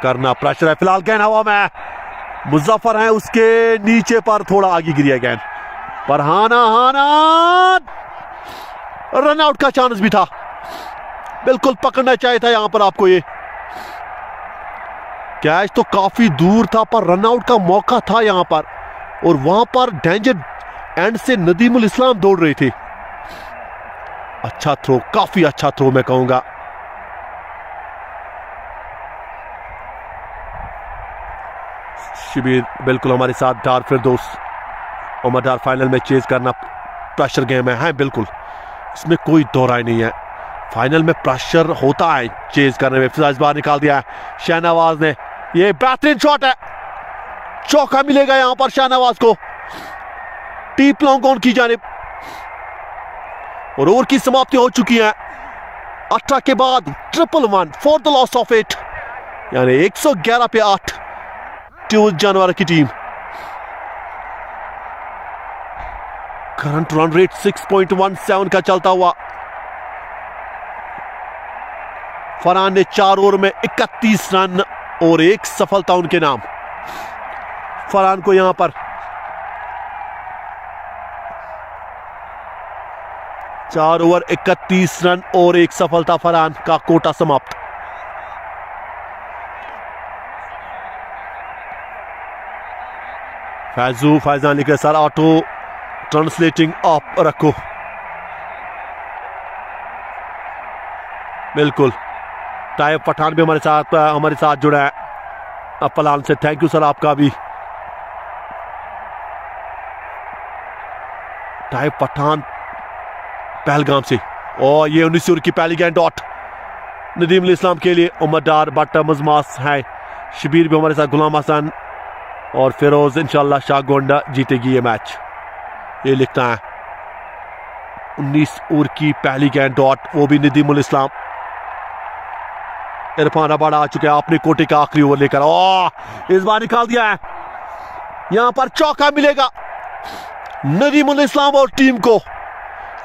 करना, प्रेशर है फिलहाल, गेंद हवा में, मुजफ्फर है उसके नीचे पर थोड़ा आगे गिरी गेंद पर, हाना रन आउट का चांस भी था, बिल्कुल पकड़ना चाहिए था यहां पर आपको, ये कैच तो काफी दूर था पर रन आउट का मौका था यहां पर, और वहां पर डेंजर एंड से नदीमुल इस्लाम दौड़ रहे थे। अच्छा थ्रो, काफी अच्छा थ्रो मैं कहूंगा। शिबीर बिल्कुल हमारे साथ, डार फिरदौस, उमर डार फाइनल में चेज करना प्रेशर गेम है, बिल्कुल इसमें कोई दो राय नहीं है, फाइनल में प्रेशर होता है चेज करने में। फिर इस बार निकाल दिया है शहनवाज ने, ये बेहतरीन शॉट है, चौका मिलेगा यहां पर शहनवाज को, डीप लॉन्ग ऑन की जानिब, और ओवर की समाप्ति हो चुकी है। 18 के बाद 111 फॉर द लॉस ऑफ 8, यानी 111 पे 8 ट्यूज जानवरा की टीम। करंट रन रेट 6.17 का चलता हुआ। फरहान ने 4 ओवर में 31 रन और 1 सफलता उनके नाम। फरहान को यहां पर 4 ओवर 31 रन और 1 सफलता, फरहान का कोटा समाप्त। फैजान लिखे सर ऑटो ट्रांसलेटिंग आप रखो, बिल्कुल। ताइब पठान भी हमारे साथ जुड़ा है, पलान से। थैंक यू सर आपका भी। टाइप पठान पहलगाम से, और ये 19 ओवर की पहली गेंद डॉट नदीम उल इस्लाम के लिए। उमर डार बट मजमास है, शबीर भी हमारे साथ, गुलाम हसन और फिरोज। इंशाल्लाह शाह गोंडा जीतेगी ये मैच, ये लिखता है। 19 ओवर की पहली गेंद डॉट, वो भी नदीम उल इस्लाम। इरफान रबाड़ा आ चुके हैं अपने कोटे का आखिरी ओवर लेकर। इस बार निकाल दिया है, यहां पर चौका मिलेगा नदीम उल इस्लाम और टीम को।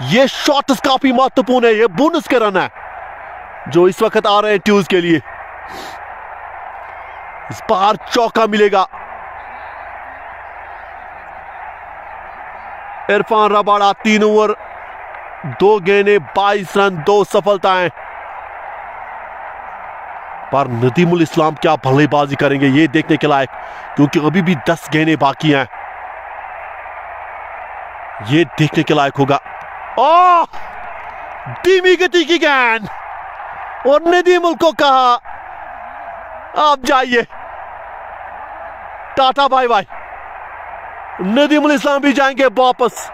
ये शॉट काफी महत्वपूर्ण है, ये बोनस के रन है जो इस वक्त आ रहे हैं ट्यूज के लिए। इस बार चौका मिलेगा। इरफान रबाड़ा 3 ओवर 2 गेंदें 22 रन 2 सफलताएं। पर नदीम उल इस्लाम क्या बल्लेबाजी करेंगे ये देखने के लायक, क्योंकि अभी भी 10 गेंदें बाकी हैं, ये देखने के लायक होगा। धीमी गति की गेंद, और नदीम को कहा आप जाइए, tata bye bye. Nadeem ul Islam भी जाएंगे वापस।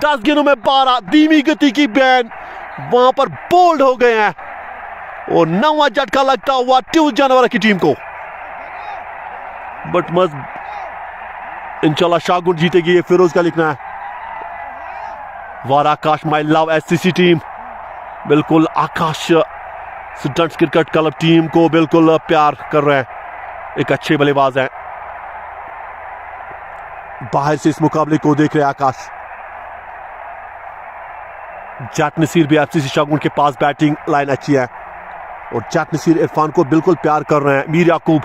10 गेंदों में 12, धीमी गति की गेंद, वहां पर बोल्ड हो गए हैं, और 9वां झटका लगता हुआ ट्यूज जानवर की टीम को। बट मज इंशाल्लाह शाहगुन जीतेगी, ये फिरोज का लिखना है। वार आकाश, माई लव एससीसी टीम, बिल्कुल आकाश स्टूडेंट्स क्रिकेट क्लब टीम को बिल्कुल प्यार कर रहे हैं, एक अच्छे बल्लेबाज हैं। बाहर से इस मुकाबले को देख रहे हैं आकाश। जैक नसीर भी एफसीसी शाहगुन के पास बैटिंग लाइन अच्छी है, और जैक नसीर इरफान को बिल्कुल प्यार कर रहे हैं। मीर याकूब,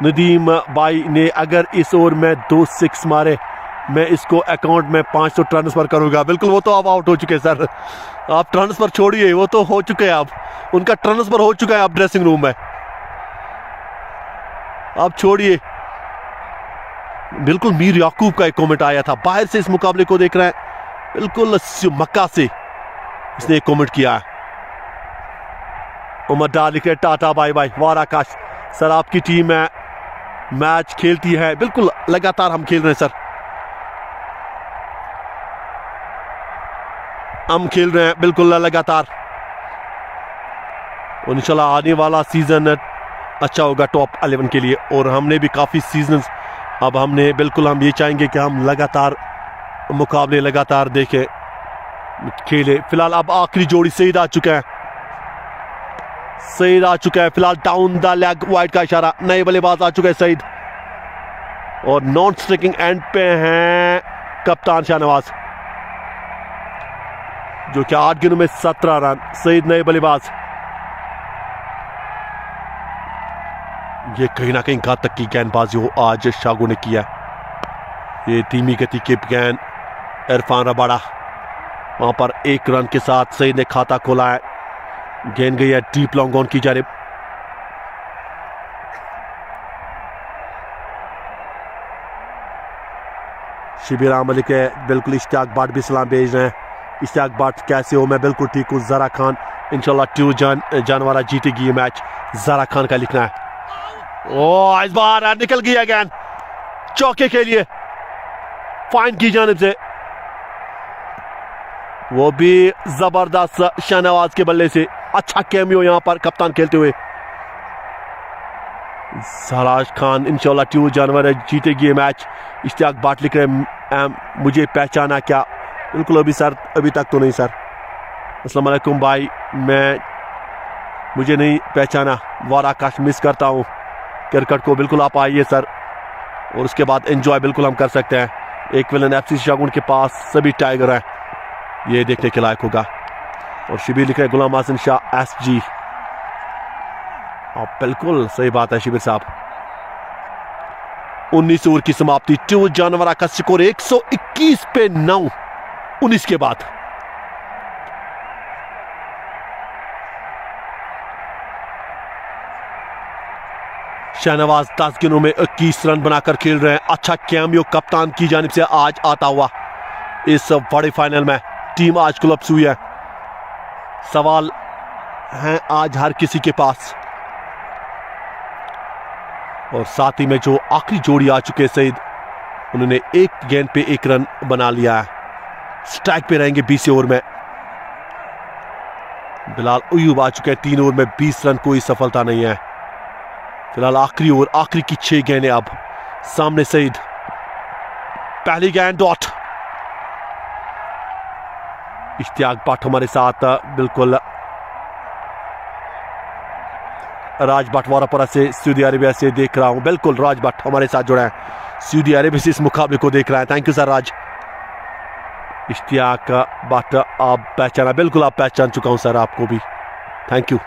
नदीम भाई ने अगर इस ओवर में 2 6 मारे, मैं इसको अकाउंट में 500 ट्रांसफर करूंगा। बिल्कुल, वो तो अब आउट हो चुके सर, आप ट्रांसफर छोड़िए, वो तो हो चुके हैं, अब उनका ट्रांसफर हो चुका है अब ड्रेसिंग रूम में, आप छोड़िए। बिल्कुल मीर याकूब का एक कमेंट आया था, बाहर से इस मुकाबले को देख रहे हैं, बिल्कुल मक्का से इसने एक कमेंट किया है। उमर डार लिख रहे टाटा बाय बाय। वार आकाश, सर आपकी टीम है मैच खेलती है, बिल्कुल लगातार हम खेल रहे हैं सर, हम खेल रहे हैं बिल्कुल लगातार, और इंशाल्लाह आने वाला सीजन अच्छा होगा टॉप 11 के लिए। और हमने भी काफी सीजन, अब हमने बिल्कुल हम ये चाहेंगे कि हम लगातार मुकाबले लगातार देखें, खेले। फिलहाल अब आखिरी जोड़ी सईद आ चुका है, सईद आ चुका है फिलहाल डाउन द लेग, वाइड का इशारा। नए बल्लेबाज आ चुके हैं सईद, और नॉन स्ट्राइकिंग एंड पे हैं कप्तान शाहनवाज, जो कि 8 गेंदों में 17 रन। सईद नए बल्लेबाज, ये कहीं ना कहीं घातक की गेंदबाजी हो आज शागो ने किया। ये धीमी गति की गेंद, इरफान रबाड़ा वहां पर 1 रन के साथ सईद ने खाता खोला है। गेंद गई है डीप लॉन्ग ऑन की जानिब। शिबिर मलिक है, बिल्कुल इश्तियाक बाट भी सलाम भेज रहे हैं। इश्तियाक बाट कैसे हो? मैं बिल्कुल ठीक हूँ। जरा खान, इंशाल्लाह ट्यू जानवारा जीतेगी ये मैच, जरा खान का लिखना है। ओ इस बार निकल गई गेंद चौके के लिए फाइन की जानिब से, वो भी जबरदस्त शाहनवाज के बल्ले से। अच्छा कैमियो यहां पर कप्तान खेलते हुए। सराज खान, इंशाल्लाह ट्यू जानवर जीतेगी ये मैच। इश्तियाक बाट लिख रहे मुझे पहचाना क्या? बिल्कुल अभी सर, अभी तक तो नहीं सर। अस्सलाम वालेकुम भाई, मुझे नहीं पहचाना। वार आकाश, मिस करता हूँ क्रिकेट को। बिल्कुल आप आइए सर, और उसके बाद एंजॉय बिल्कुल हम कर सकते हैं। एक विलन एफसी शाहगुन के पास सभी टाइगर हैं, ये देखने के लायक होगा। और शिबिर लिख रहे गुलाम हसन शाह एसजी। बिल्कुल सही बात है शिबिर साहब। 19 ओवर की समाप्ति, ट्यू जानवर का स्कोर 121 पे 9 19 के बाद। शाहनवाज 10 गेंदों में 21 रन बनाकर खेल रहे हैं। अच्छा कैमियो कप्तान की जानिब से आज आता हुआ इस बड़े फाइनल में। टीम आज क्लब्स हुई है। सवाल हैं आज हर किसी के पास, और साथ ही में जो आखिरी जोड़ी आ चुके सईद, उन्होंने एक गेंद पे एक रन बना लिया है। स्ट्राइक पे रहेंगे 20 ओवर में। बिलाल अयूब आ चुके हैं 3 ओवर में 20 रन, कोई सफलता नहीं है। फिलहाल आखिरी ओवर, आखिरी की 6 गेंदें। अब सामने सईद, पहली गेंद डॉट। इश्तियाक भट्ट हमारे साथ, बिल्कुल राज भट्ट वारापरा से, सऊदी अरेबिया से देख रहा हूं। बिल्कुल राज भट्ट हमारे साथ जुड़ा है, सऊदी अरेबिया से इस मुकाबले को देख रहा है। थैंक यू सर राज। इश्तियाक भट्ट आप पहचाना, बिल्कुल आप पहचान चुका हूं सर आपको भी, थैंक यू।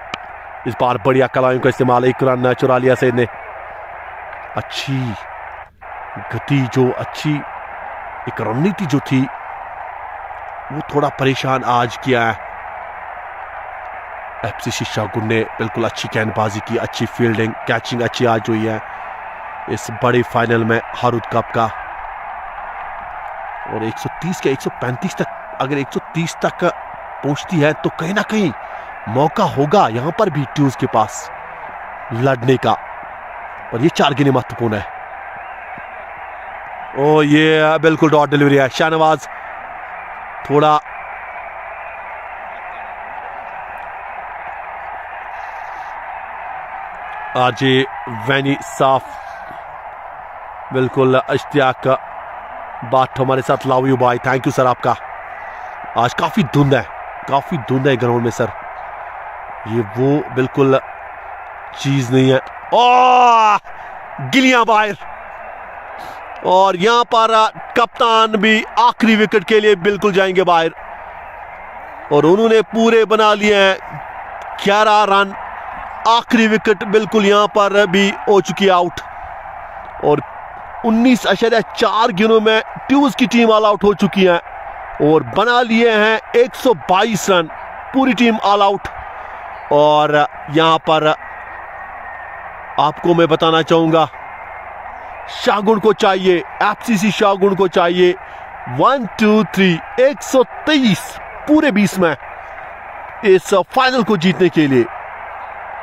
इस बार बढ़िया कलाइयों का इस्तेमाल, 1 रन चुरा लिया सईद ने। अच्छी गति, जो अच्छी एक रणनीति जो थी, वो थोड़ा परेशान आज किया है। एफसीसी शाहगुन ने बिल्कुल अच्छी गेंदबाजी की, अच्छी फील्डिंग, कैचिंग अच्छी आज हुई है इस बड़े फाइनल में हारूद कप का। और 130 के 135 तक, अगर 130 तक पहुंचती है तो कहीं ना कहीं मौका होगा यहां पर भी ट्यूज के पास लड़ने का। और ये 4 गेंदें महत्वपूर्ण है। ओ ये बिल्कुल डॉट डिलीवरी है। शाहनवाज थोड़ा आज वैनी साफ, बिल्कुल इश्तियाक भट्ट हमारे साथ, love you bye, thank you sir आपका। आज काफी धुंध है, काफी धुंध है ग्राउंड में सर, ये वो बिल्कुल चीज नहीं है। गिलियां बाहर, और यहां पर कप्तान भी आखिरी विकेट के लिए बिल्कुल जाएंगे बाहर। और उन्होंने पूरे बना लिए हैं 11 रन। आखिरी विकेट बिल्कुल यहां पर भी हो चुकी है आउट। और 19.4 गेंदों में ट्यूज की टीम ऑल आउट हो चुकी है और बना लिए हैं 122 रन, पूरी टीम ऑल आउट। और यहां पर आपको मैं बताना चाहूंगा, शाहगुन को चाहिए, एफसीसी शाहगुन को चाहिए 1 2 3 123 पूरे 20 में इस फाइनल को जीतने के लिए।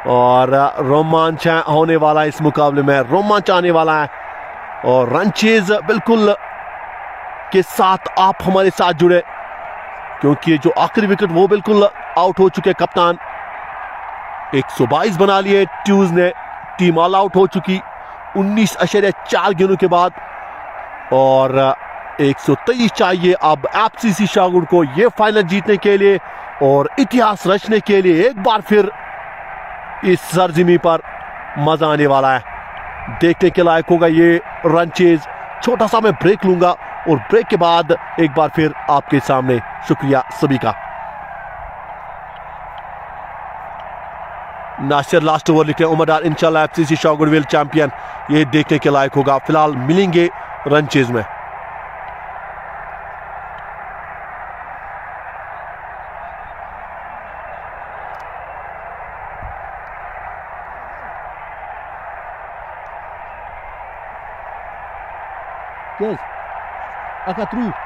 और रोमांच होने वाला है इस मुकाबले में, रोमांच आने वाला है। और रन चेज बिल्कुल के साथ आप हमारे साथ जुड़े, क्योंकि जो आखिरी विकेट वो बिल्कुल आउट हो चुके। कप्तान 122 बना लिए ट्यूज ने, टीम ऑल आउट हो चुकी 19.4 गेंदों के बाद। और 123 चाहिए अब एफसीसी शाहगुन को ये फाइनल जीतने के लिए और इतिहास रचने के लिए। एक बार फिर इस सरजमी पर मजा आने वाला है, देखने के लायक होगा ये रन चेज। छोटा सा मैं ब्रेक लूंगा और ब्रेक के बाद एक बार फिर आपके सामने। शुक्रिया सभी का। नासिर लास्ट ओवर लिखे, उमर डार इंशाल्लाह एफसीसी शाहगुन विल चैंपियन, ये देखने के लायक होगा। फिलहाल मिलेंगे रन चेज में। Yes. Aka through.